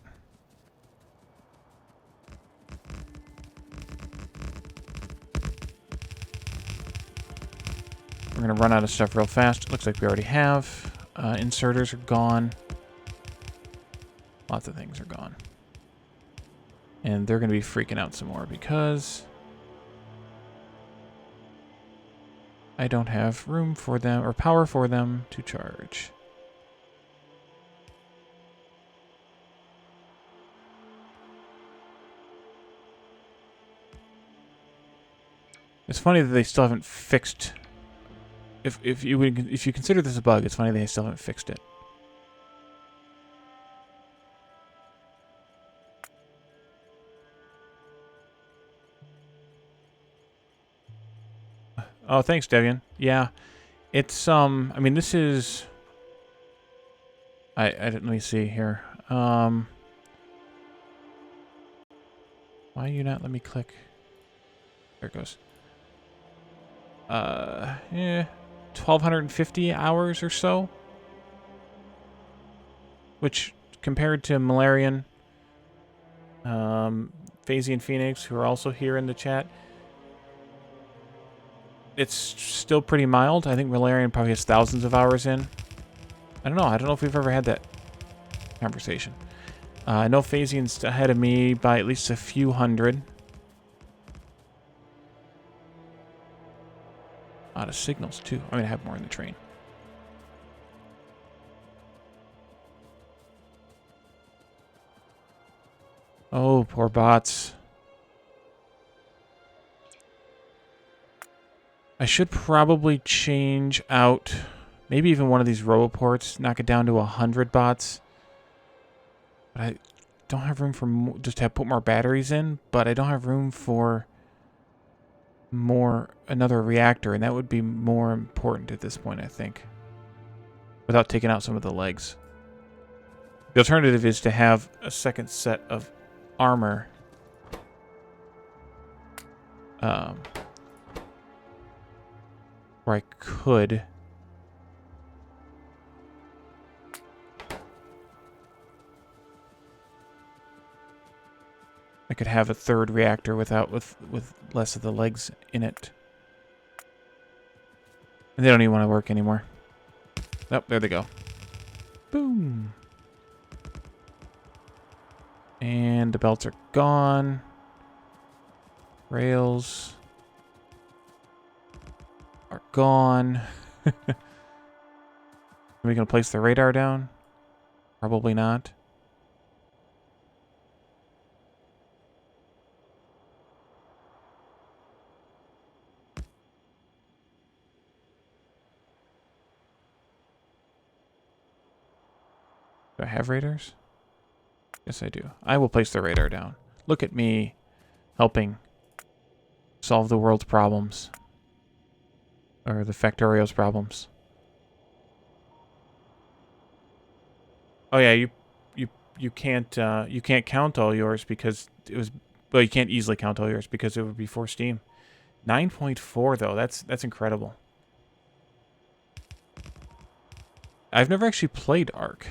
We're going to run out of stuff real fast. Looks like we already have. Inserters are gone. Lots of things are gone. And they're going to be freaking out some more because I don't have room for them or power for them to charge. It's funny that they still haven't fixed. If you consider this a bug, it's funny they still haven't fixed it. Oh, thanks, Devian. Yeah, it's I mean, this is. I didn't. Let me see here. Why are you not? Let me click. There it goes. Yeah. 1,250 hours or so, which compared to Malarian, Phasey and Phoenix, who are also here in the chat, it's still pretty mild. I think Malarian probably has thousands of hours in. I don't know. I don't know if we've ever had that conversation. I know Phasian's ahead of me by at least a few hundred. Out of signals, too. I'm going to have more in the train. Oh, poor bots. I should probably change out maybe even one of these roboports, knock it down to 100 bots. But I don't have room for just to put more batteries in, but I don't have room for another reactor, and that would be more important at this point, I think, without taking out some of the legs. The alternative is to have a second set of armor where I could. I could have a third reactor with less of the legs in it. And they don't even want to work anymore. Oh, there they go. Boom. And the belts are gone. Rails are gone. Are we going to place the radar down? Probably not. Do I have radars? Yes, I do. I will place the radar down. Look at me helping solve the world's problems. Or the Factorio's problems. Oh yeah, you can't count all yours because it was, well, you can't easily count all yours because it would be for Steam. 9.4 though, that's incredible. I've never actually played Ark.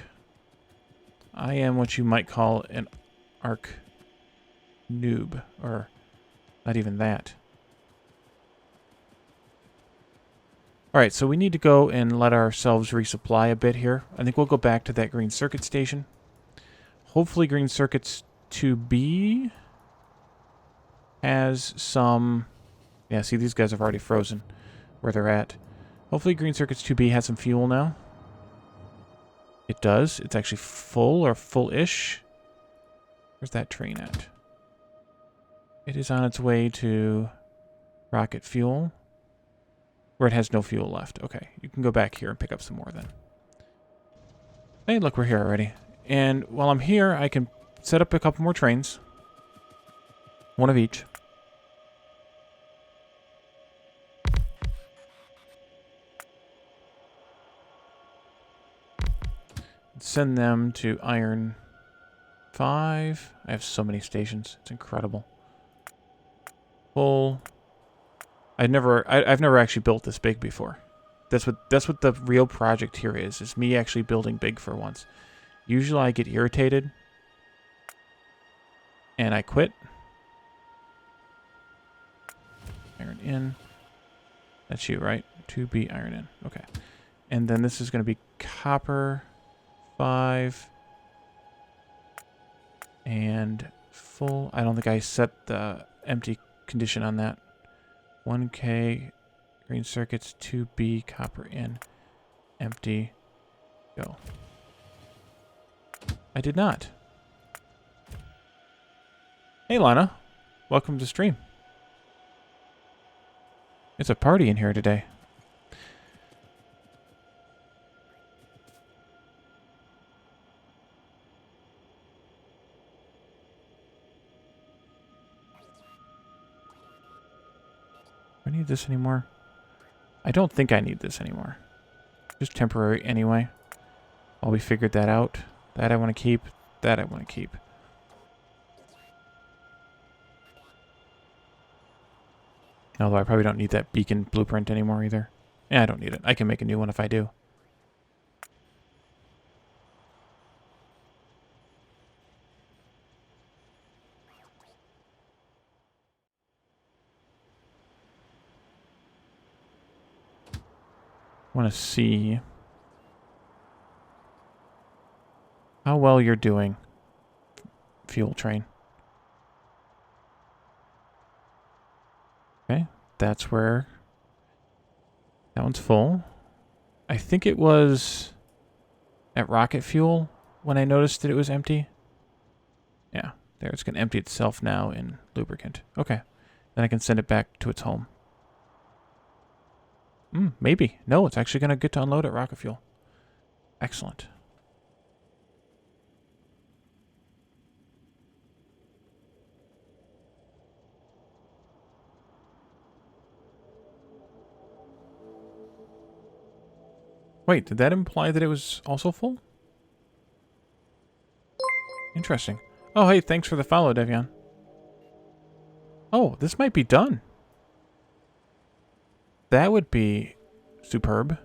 I am what you might call an Ark noob, or not even that. Alright, so we need to go and let ourselves resupply a bit here. I think we'll go back to that green circuit station. Hopefully green circuits 2B has some... Yeah, see, these guys have already frozen where they're at. Hopefully green circuits 2B has some fuel now. It does. It's actually full or full-ish. Where's that train at? It is on its way to rocket fuel. Where it has no fuel left. Okay, you can go back here and pick up some more then. Hey, look, we're here already. And while I'm here, I can set up a couple more trains. One of each. Send them to Iron 5. I have so many stations. It's incredible. Full. I've never actually built this big before. That's what the real project here is me actually building big for once. Usually I get irritated and I quit. Iron in. That's you, right? 2B iron in. Okay. And then this is going to be copper 5 and full. I don't think I set the empty condition on that. 1K green circuits, 2B copper in, empty, go. I did not. Hey Lana, welcome to stream. It's a party in here today. Do I need this anymore? I don't think I need this anymore. Just temporary anyway. While we figured that out. That I want to keep. That I want to keep. Although I probably don't need that beacon blueprint anymore either. Yeah, I don't need it. I can make a new one if I do. Want to see how well you're doing, fuel train. Okay, that's where that one's full. I think it was at rocket fuel when I noticed that it was empty. Yeah, there, it's going to empty itself now in lubricant. Okay, then I can send it back to its home. Maybe. No, it's actually going to get to unload at rocket fuel. Excellent. Wait, did that imply that it was also full? Interesting. Oh, hey, thanks for the follow, Devion. Oh, this might be done. That would be Superb.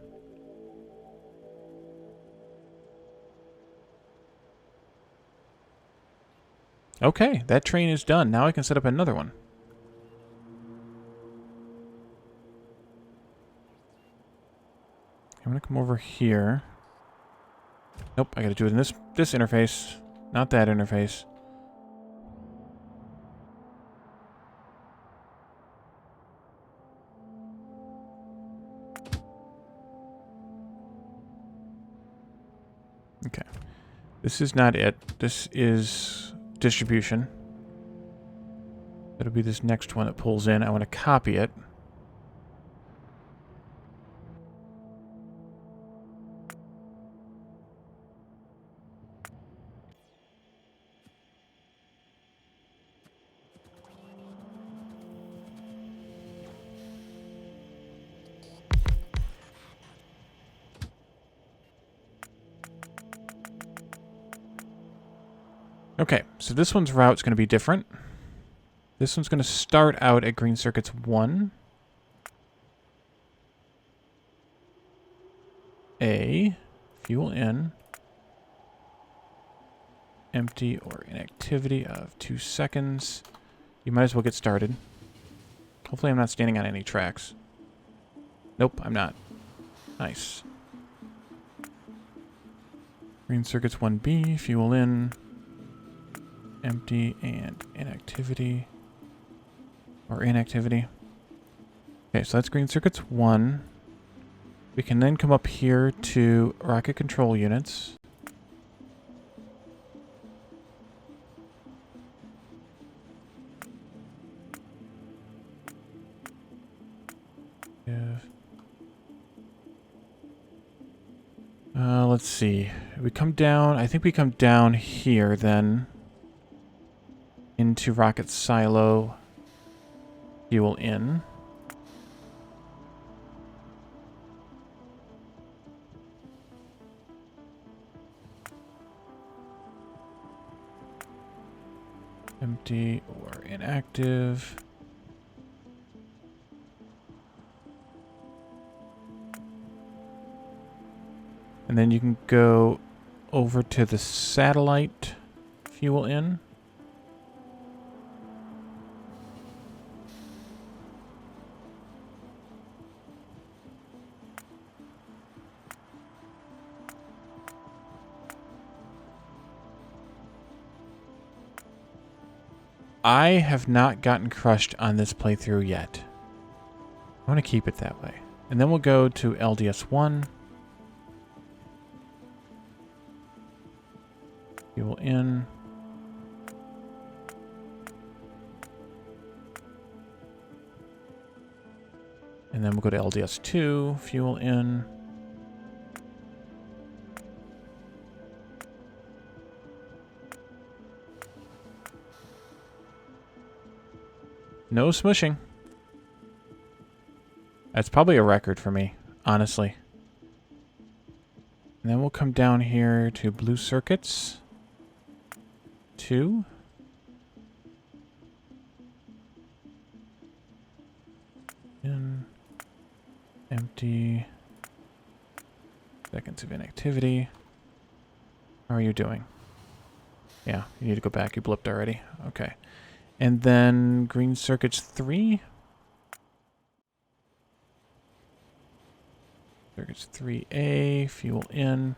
Okay, that train is done. Now I can set up another one. I'm gonna come over here. Nope, I gotta do it in this interface, not that interface. Okay. This is not it. This is distribution. That'll be this next one that pulls in. I want to copy it. Okay, so this one's route's going to be different. This one's going to start out at green circuits 1. A, fuel in, empty or inactivity of 2 seconds. You might as well get started. Hopefully I'm not standing on any tracks. Nope, I'm not. Nice. Green circuits 1B, fuel in, empty and inactivity. Or inactivity. Okay, so that's green circuits 1. We can then come up here to rocket control units. Let's see. We come down, I think we come down here then into rocket silo, fuel in. Empty or inactive. And then you can go over to the satellite, fuel in. I have not gotten crushed on this playthrough yet. I want to keep it that way. And then we'll go to LDS1. Fuel in. And then we'll go to LDS2, fuel in. No smushing. That's probably a record for me, honestly. And then we'll come down here to blue circuits. 2. In. Empty. Seconds of inactivity. How are you doing? Yeah, you need to go back. You blipped already. Okay. And then green circuits 3. Circuits 3A, fuel in.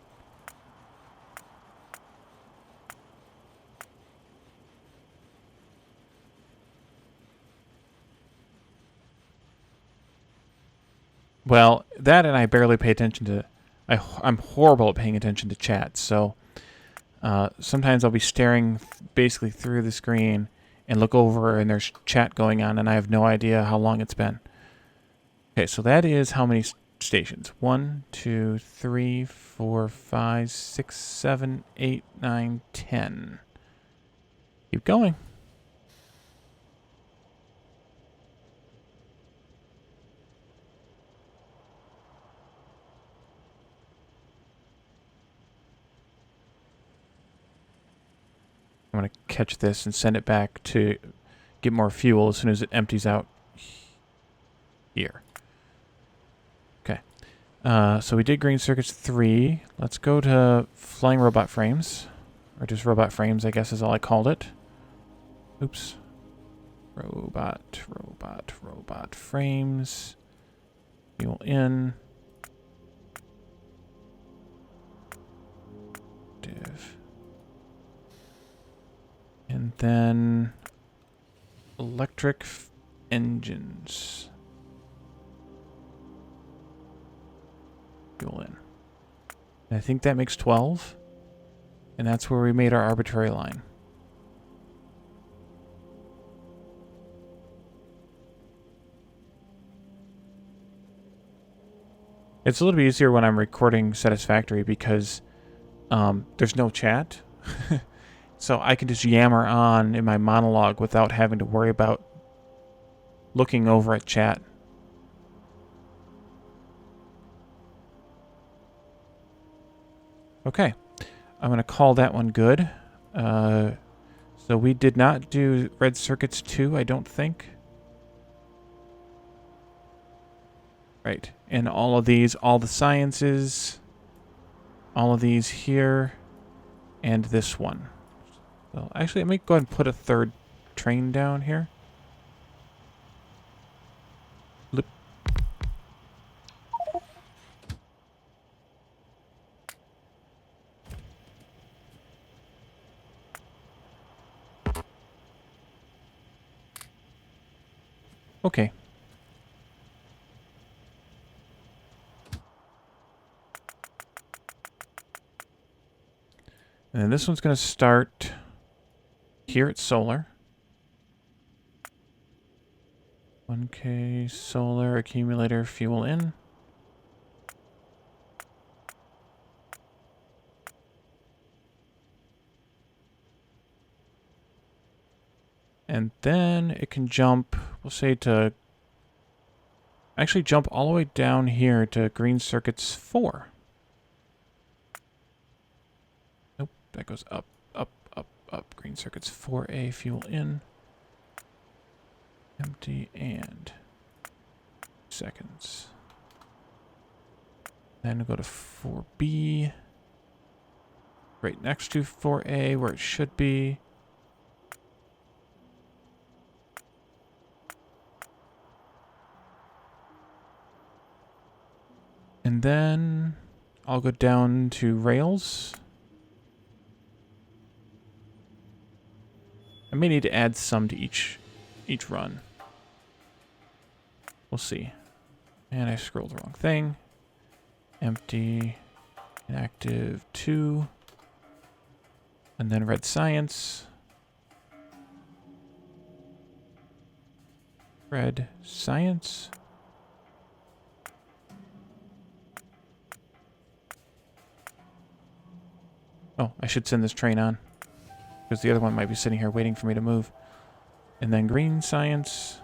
Well, that and I barely pay attention to... I'm horrible at paying attention to chat, so sometimes I'll be staring basically through the screen and look over and there's chat going on and I have no idea how long it's been. Okay, so that is how many stations? 1, 2, 3, 4, 5, 6, 7, 8, 9, 10. Keep going. I'm going to catch this and send it back to get more fuel as soon as it empties out here. Okay. So we did green circuits 3. Let's go to flying robot frames. Or just robot frames, I guess is all I called it. Oops. Robot frames. Fuel in. Div. And then electric engines. Fuel in. And I think that makes 12. And that's where we made our arbitrary line. It's a little bit easier when I'm recording Satisfactory because there's no chat. So I can just yammer on in my monologue without having to worry about looking over at chat. Okay. I'm going to call that one good. So we did not do red circuits 2, I don't think. Right. And all of these, all the sciences, all of these here, and this one. So actually, let me go ahead and put a third train down here. Loop. Okay. And then this one's going to start here at solar. 1K solar accumulator fuel in. And then it can jump, we'll say to, actually jump all the way down here to green circuits 4. Nope, that goes up, up, up, up. Green circuits 4A fuel in. Empty and seconds. Then we'll go to 4B. Right next to 4A where it should be. And then I'll go down to rails. I may need to add some to each run. We'll see. And I scrolled the wrong thing. Empty, inactive 2. And then red science. Red science. Oh, I should send this train on. Because the other one might be sitting here waiting for me to move. And then green science.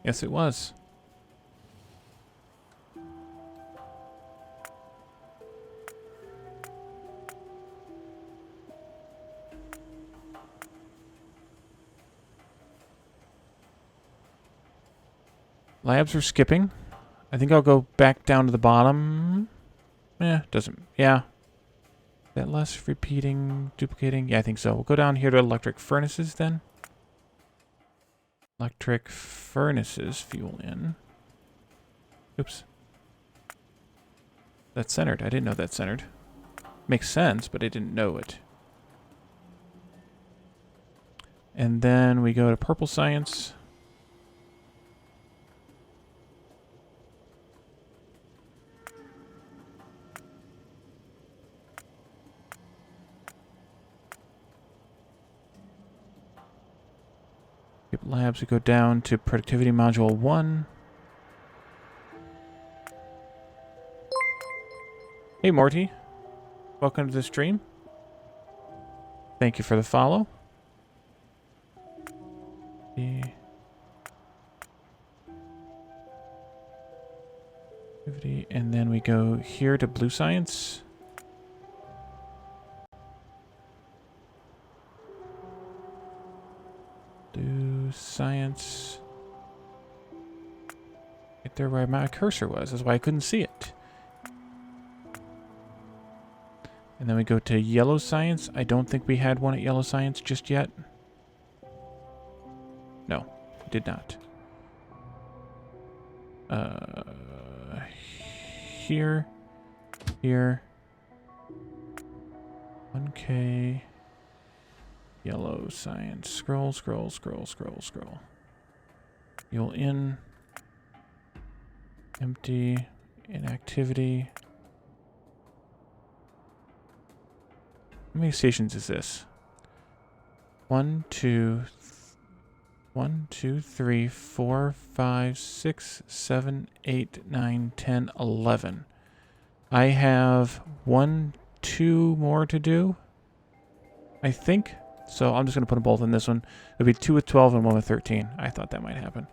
Yes, it was. Labs are skipping. I think I'll go back down to the bottom. Doesn't... Yeah. Is that less repeating, duplicating? Yeah, I think so. We'll go down here to electric furnaces then. Electric furnaces fuel in. Oops. That's centered. I didn't know that's centered. Makes sense, but I didn't know it. And then we go to purple science. Labs, we go down to productivity module 1. Hey Morty, welcome to the stream. Thank you for the follow. And then we go here to blue science. Blue science. right there where my cursor was. That's why I couldn't see it. And then we go to yellow science. I don't think we had one at yellow science just yet. No, we did not. Here. 1K. Yellow science. Scroll. Fuel in. Empty. Inactivity. How many stations is this? 1, 2, 3, 4, 5, 6, 7, 8, 9, 10, 11. I have 1, 2 more to do, I think. So I'm just going to put them both in this one. It'll be 2 with 12 and 1 with 13. I thought that might happen.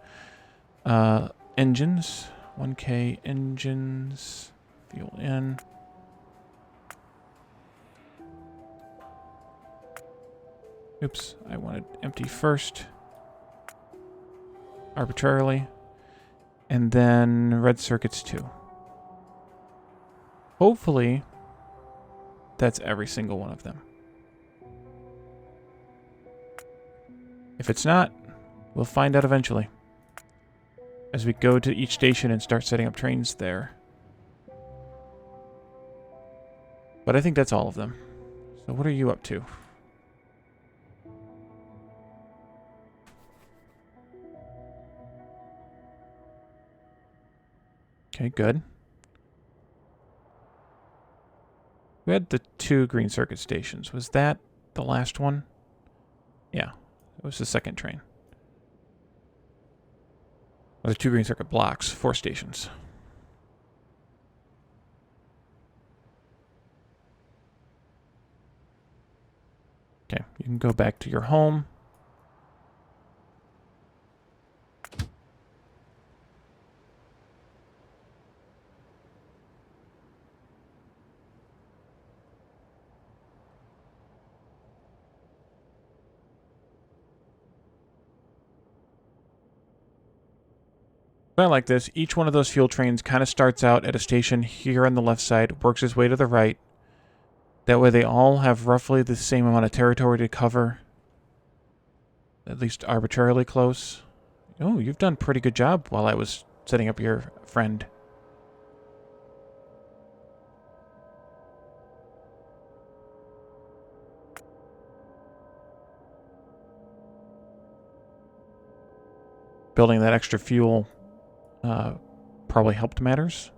Engines. 1K engines. Fuel in. Oops, I wanted empty first. Arbitrarily. And then red circuits too. Hopefully, that's every single one of them. If it's not, we'll find out eventually. As we go to each station and start setting up trains there. But I think that's all of them. So what are you up to? Okay, good. We had the 2 green circuit stations. Was that the last one? Yeah, it was the second train. Or the 2 green circuit blocks, 4 stations. Okay, you can go back to your home. I like this. Each one of those fuel trains kind of starts out at a station here on the left side, works its way to the right. That way they all have roughly the same amount of territory to cover. At least arbitrarily close. Oh, you've done a pretty good job while I was setting up your friend. Building that extra fuel probably helped matters.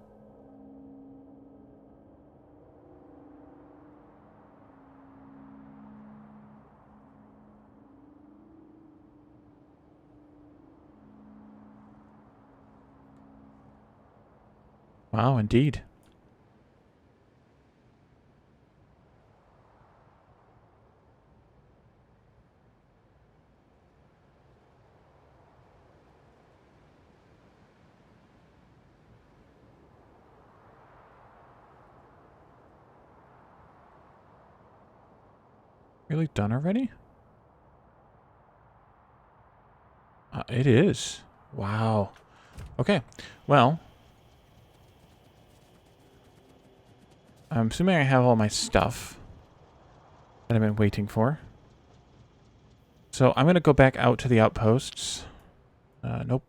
Wow, indeed. Really done already? It is. Wow. Okay. Well, I'm assuming I have all my stuff that I've been waiting for. So I'm going to go back out to the outposts. Nope.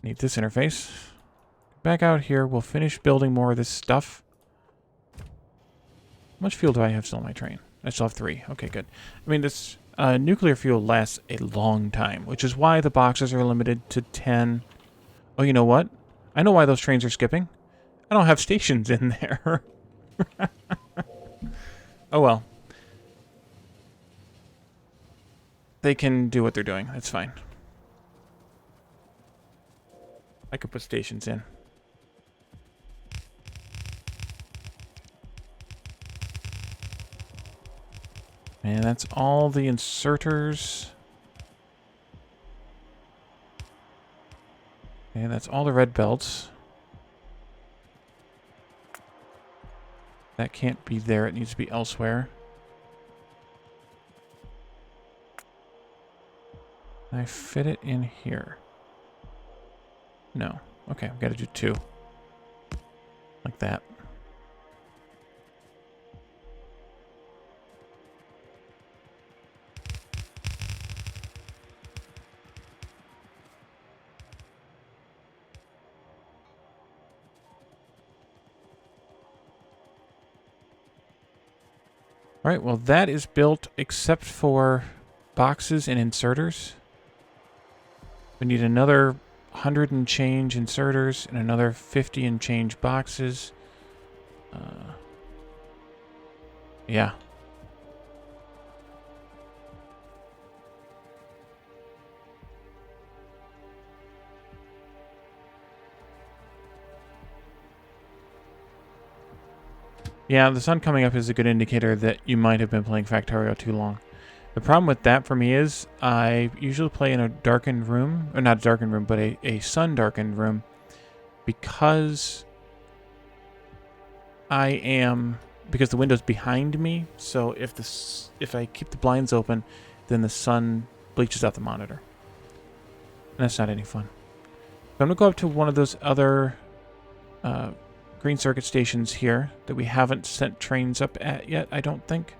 Need this interface. Back out here. We'll finish building more of this stuff. How much fuel do I have still on my train? I still have 3. Okay, good. I mean, this nuclear fuel lasts a long time, which is why the boxes are limited to 10. Oh, you know what? I know why those trains are skipping. I don't have stations in there. Oh, well. They can do what they're doing. That's fine. I could put stations in. And that's all the inserters. And that's all the red belts. That can't be there. It needs to be elsewhere. I fit it in here. No. Okay, we've got to do 2. Like that. All right, well, that is built except for boxes and inserters. We need another 100 and change inserters and another 50 and change boxes. Yeah. Yeah, the sun coming up is a good indicator that you might have been playing Factorio too long. The problem with that for me is I usually play in a darkened room, or not a darkened room, but a sun-darkened room, because because the window's behind me, so if I keep the blinds open, then the sun bleaches out the monitor. And that's not any fun. So I'm going to go up to one of those other green circuit stations here that we haven't sent trains up at yet, I don't think.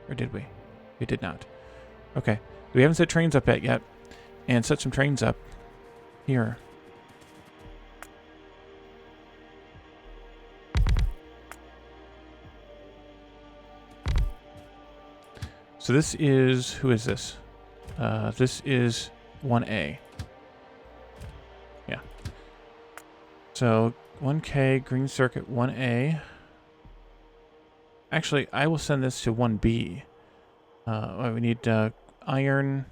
Or did we? We did not. Okay. We haven't set trains up at yet. And set some trains up here. So this is... Who is this? This is 1A. Yeah. So 1K, green circuit 1A. Actually, I will send this to 1B. We need iron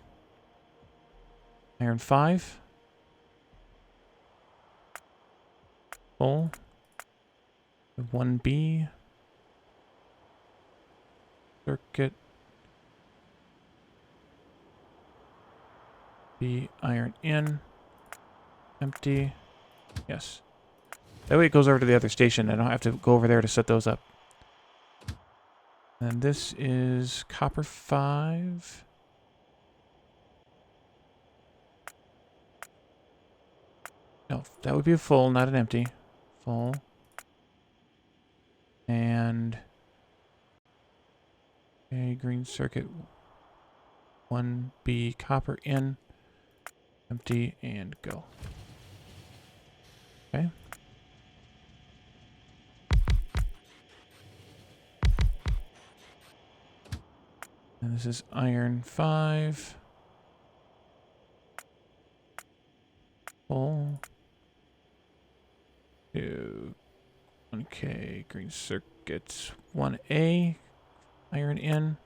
5. Full. 1B. Circuit. B, iron in. Empty. Yes. That way it goes over to the other station. I don't have to go over there to set those up. And this is copper 5. No, that would be a full, not an empty. Full. And a green circuit 1B copper in. Empty and go. Okay. And this is iron 5. Full. 2. 1K green circuits 1A. Iron in.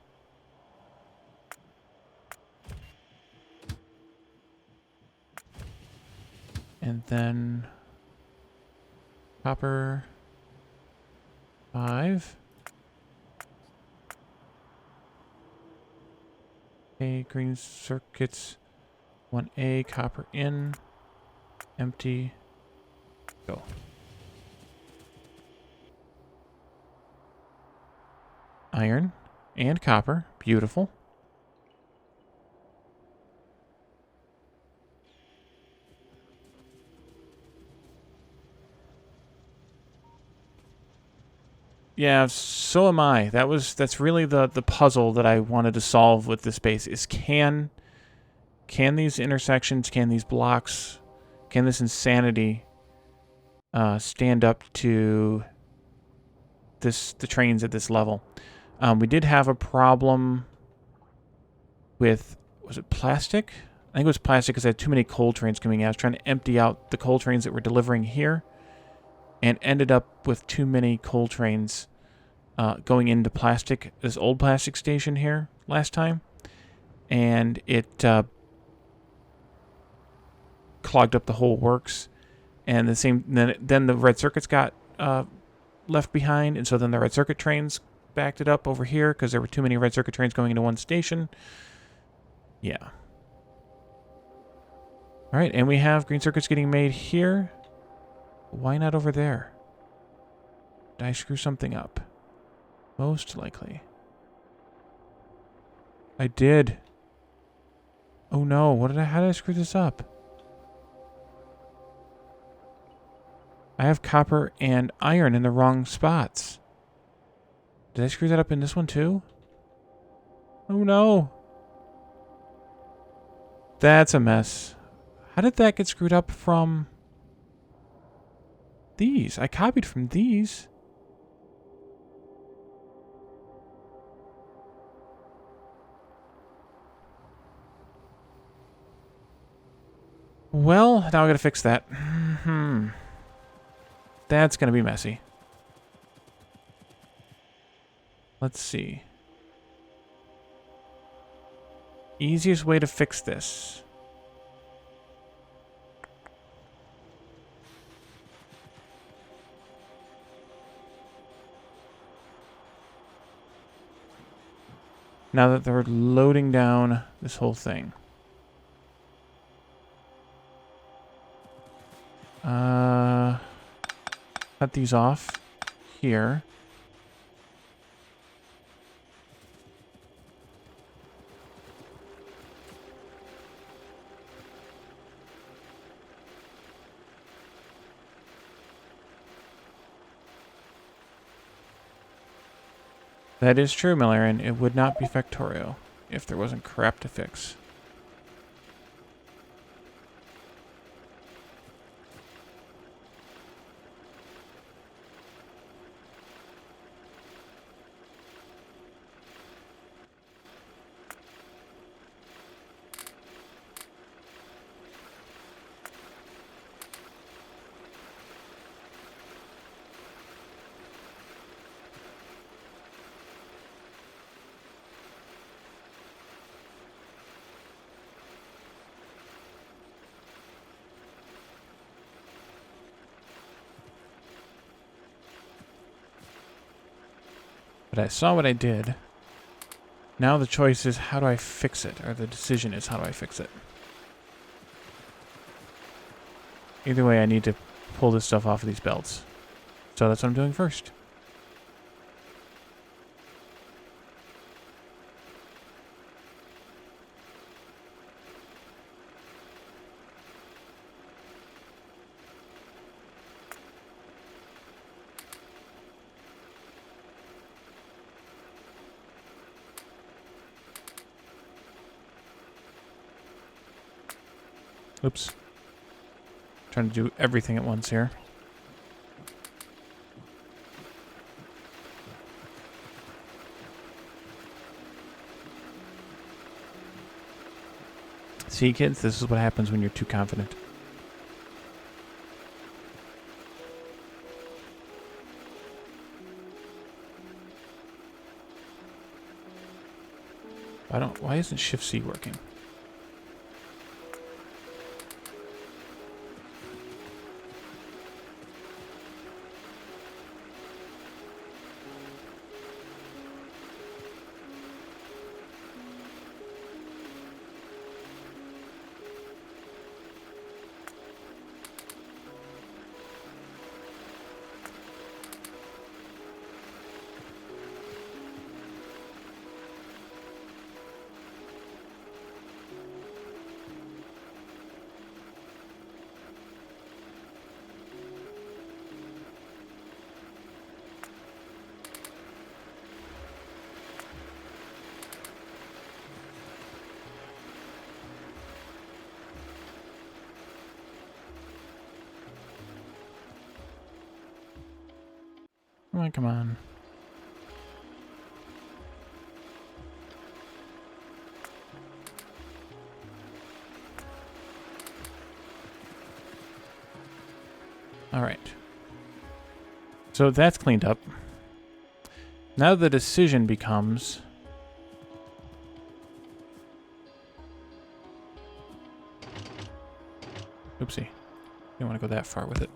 And then copper 5. A green circuits 1A copper in. Empty. Go. Iron and copper. Beautiful. Yeah, so am I. That's really the puzzle that I wanted to solve with this base is can these intersections, can these blocks, can this insanity stand up to the trains at this level? We did have a problem with, was it plastic? I think it was plastic because I had too many coal trains coming out. I was trying to empty out the coal trains that were delivering here and ended up with too many coal trains going into this old plastic station here last time. And it clogged up the whole works. And then the red circuits got left behind, and so then the red circuit trains backed it up over here because there were too many red circuit trains going into one station. Yeah. All right, and we have green circuits getting made here. Why not over there? Did I screw something up? Most likely. I did. Oh no, how did I screw this up? I have copper and iron in the wrong spots. Did I screw that up in this one too? Oh no. That's a mess. How did that get screwed up from these? I copied from these. Well, now I gotta fix that. That's gonna be messy. Let's see. Easiest way to fix this. Now that they're loading down this whole thing. Cut these off here. That is true, Millarian. It would not be Factorio if there wasn't crap to fix. But I saw what I did. Now the choice is, how do I fix it? Or the decision is, how do I fix it? Either way, I need to pull this stuff off of these belts. So that's what I'm doing first. Oops. Trying to do everything at once here. See, kids, this is what happens when you're too confident. Why isn't Shift C working? Come on, come on. All right. So that's cleaned up. Now the decision becomes... Oopsie. Didn't want to go that far with it.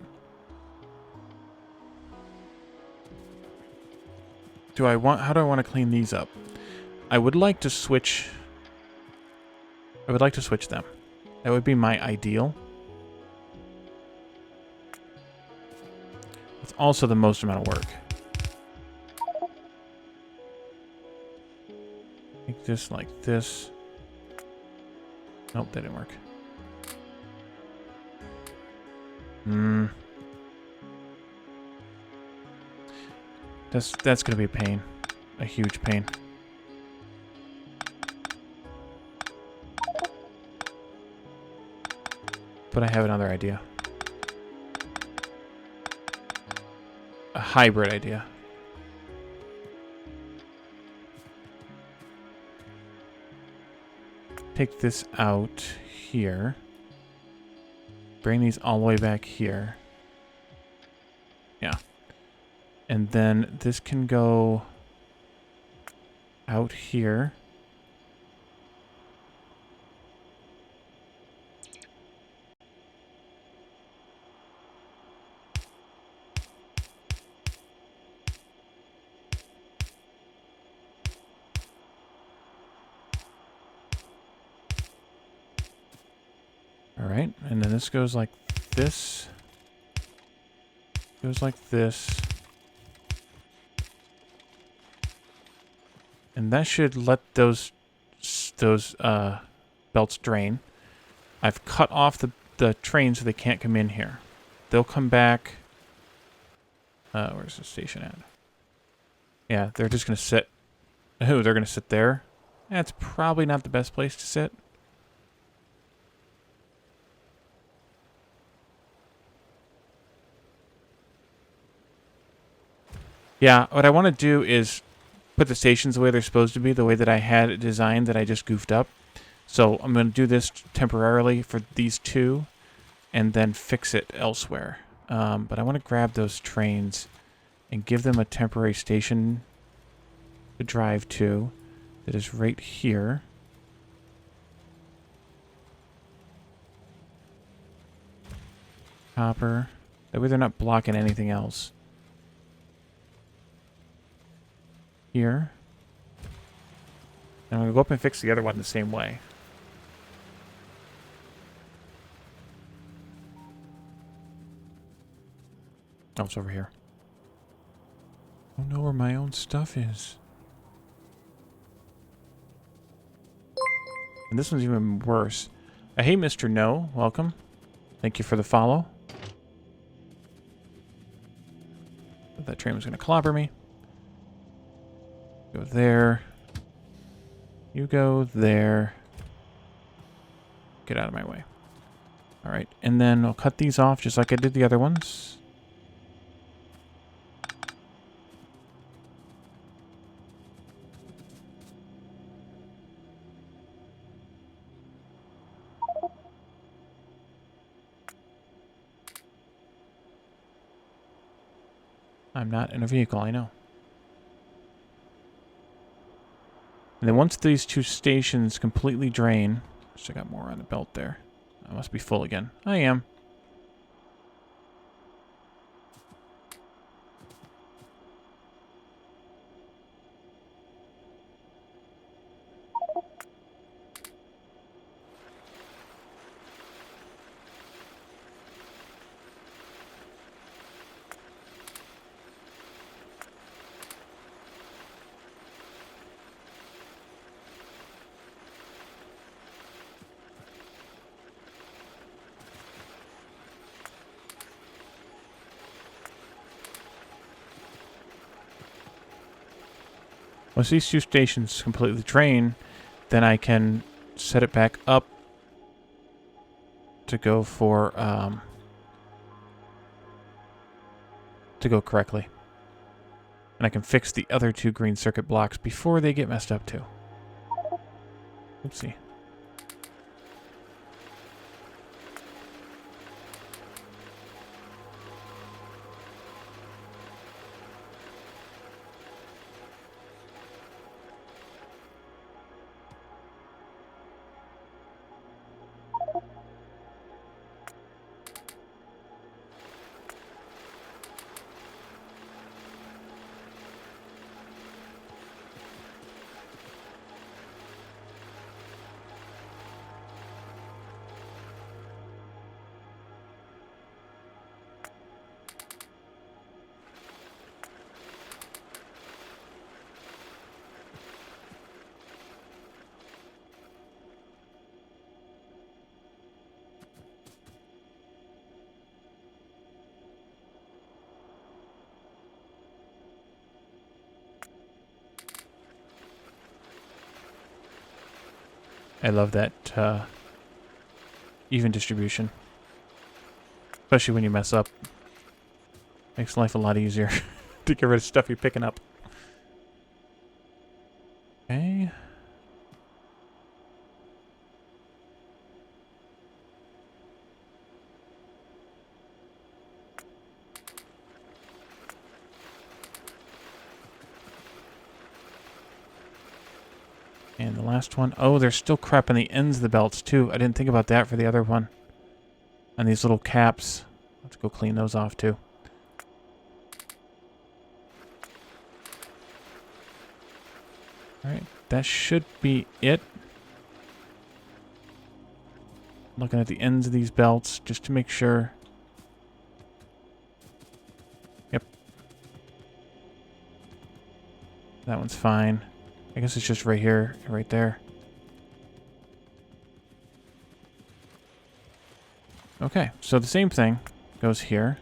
How do I want to clean these up? I would like to switch them. That would be my ideal. It's also the most amount of work. Make this like this. Nope, that didn't work. That's going to be a pain. A huge pain. But I have another idea. A hybrid idea. Take this out here. Bring these all the way back here. Yeah. And then this can go out here. All right, and then this goes like this. Goes like this. And that should let those belts drain. I've cut off the train so they can't come in here. They'll come back. Where's the station at? Yeah, they're just going to sit. Oh, they're going to sit there. That's probably not the best place to sit. Yeah, what I want to do is put the stations the way they're supposed to be, the way that I had it designed that I just goofed up. So I'm going to do this temporarily for these two and then fix it elsewhere. But I want to grab those trains and give them a temporary station to drive to that is right here. Copper. That way they're not blocking anything else. Here. And I'm going to go up and fix the other one the same way. Oh, it's over here. I don't know where my own stuff is. And this one's even worse. Hey, Mr. No. Welcome. Thank you for the follow. That train was going to clobber me. Go there. You go there. Get out of my way. Alright, and then I'll cut these off just like I did the other ones. I'm not in a vehicle, I know. And then once these two stations completely drain... I got more on the belt there. I must be full again. I am. Once these two stations completely drain, then I can set it back up to go for, to go correctly. And I can fix the other two green circuit blocks before they get messed up too. Oopsie. I love that even distribution. Especially when you mess up. Makes life a lot easier to get rid of stuff you're picking up. Okay. And the last one. Oh, there's still crap in the ends of the belts, too. I didn't think about that for the other one. And these little caps. Let's go clean those off, too. Alright, that should be it. Looking at the ends of these belts, just to make sure. Yep. That one's fine. I guess it's just right here, right there. Okay, so the same thing goes here.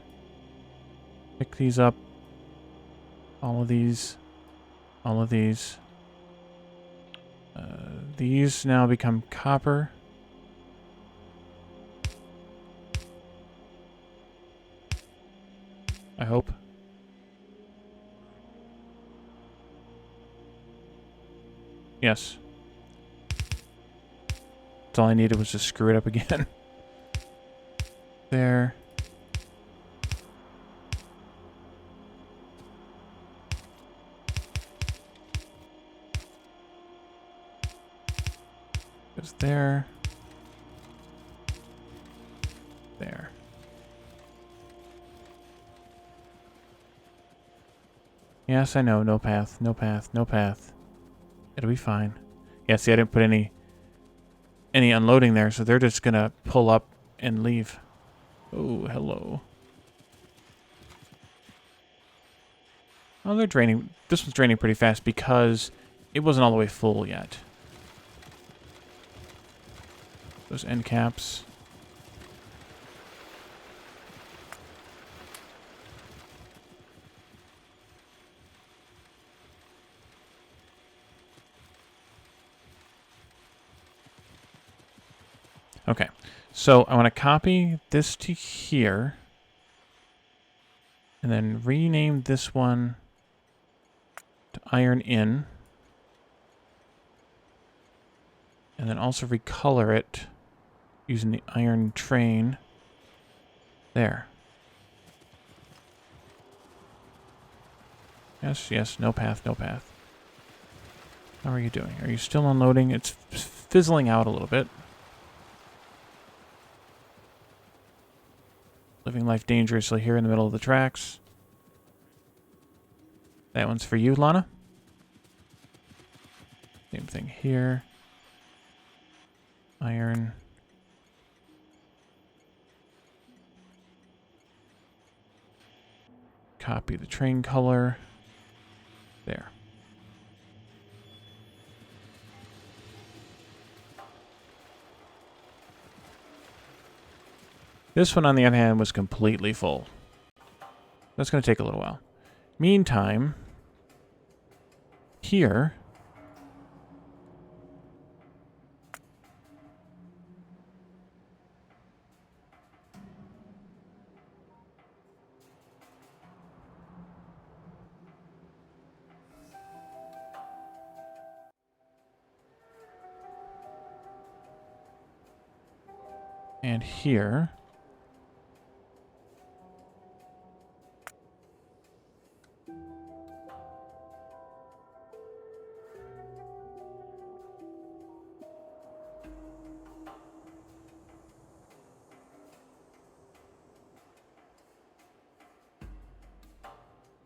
Pick these up. All of these. All of these. These now become copper. I hope. Yes. That's all I needed was to screw it up again. There. Goes there. There. Yes, I know. No path. No path. No path. It'll be fine. Yeah, see, I didn't put any unloading there, so they're just gonna pull up and leave. Oh, hello. Oh, they're draining. This one's draining pretty fast because it wasn't all the way full yet. Those end caps. Okay, so I want to copy this to here. And then rename this one to iron in. And then also recolor it using the iron train. There. Yes, yes, no path, no path. How are you doing? Are you still unloading? It's fizzling out a little bit. Living life dangerously here in the middle of the tracks. That one's for you, Lana. Same thing here. Iron. Copy the train color. There. This one, on the other hand, was completely full. That's going to take a little while. Meantime, here, and here,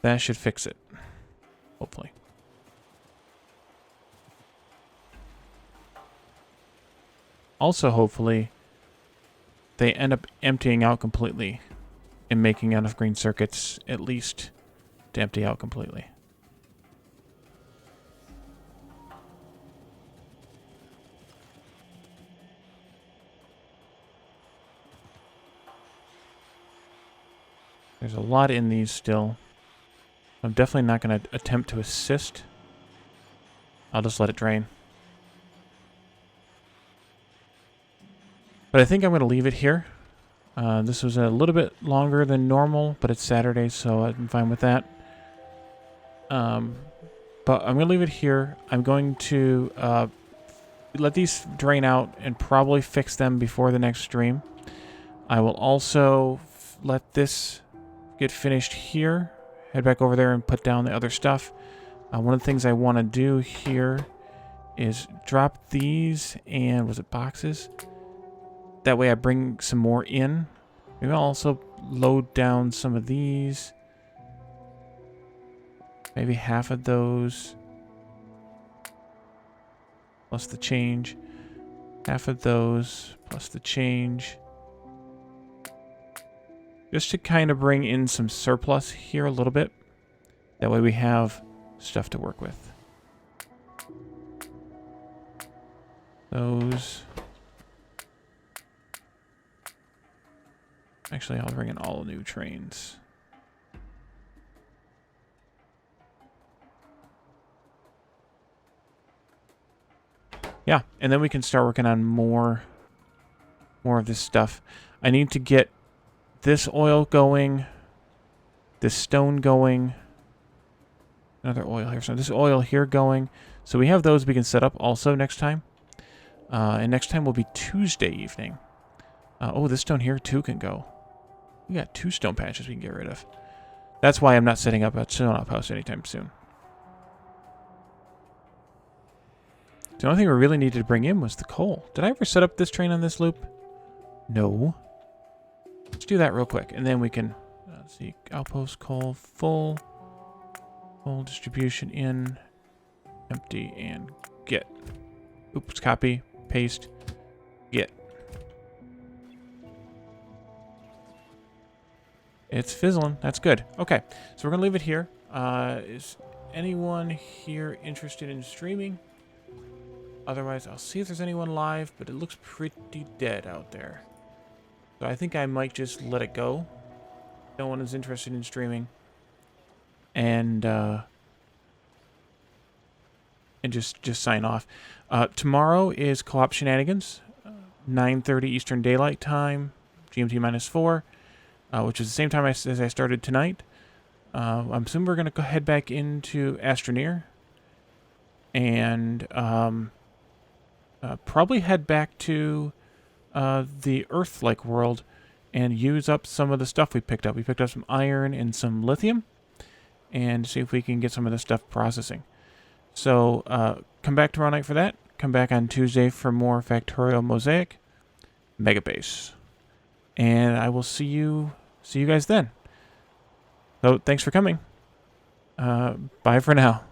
that should fix it, hopefully. Also, hopefully, they end up emptying out completely and making enough green circuits, at least, to empty out completely. There's a lot in these still. I'm definitely not going to attempt to assist. I'll just let it drain. But I think I'm going to leave it here. This was a little bit longer than normal, but it's Saturday, so I'm fine with that. But I'm going to leave it here. I'm going to let these drain out and probably fix them before the next stream. I will also let this get finished here. Head back over there and put down the other stuff. One of the things I want to do here is drop these and, was it boxes? That way I bring some more in. Maybe I'll also load down some of these. Maybe half of those. Plus the change. Half of those plus the change. Just to kind of bring in some surplus here a little bit. That way we have stuff to work with. Those. Actually, I'll bring in all new trains. Yeah, and then we can start working on more of this stuff. I need to get this oil going, this stone going, another oil here. So this oil here going. So we have those we can set up also next time. And next time will be Tuesday evening. Oh, this stone here too can go. We got 2 stone patches we can get rid of. That's why I'm not setting up a stone outpost anytime soon. The only thing we really needed to bring in was the coal. Did I ever set up this train on this loop? No. Let's do that real quick, and then we can, let's see, outpost coal full. Coal distribution in, empty, and get. Oops, copy, paste, get. It's fizzling. That's good. Okay, so we're going to leave it here. Is anyone here interested in streaming? Otherwise, I'll see if there's anyone live, but it looks pretty dead out there. So I think I might just let it go. No one is interested in streaming. And just sign off. Tomorrow is Co-op Shenanigans. 9:30 Eastern Daylight Time. GMT -4. Which is the same time as I started tonight. I'm assuming we're going to head back into Astroneer. And probably head back to the Earth-like world and use up some of the stuff we picked up. We picked up some iron and some lithium. And see if we can get some of this stuff processing. So come back tomorrow night for that. Come back on Tuesday for more Factorio Mosaic Megabase. And I will see you guys then. So thanks for coming. Bye for now.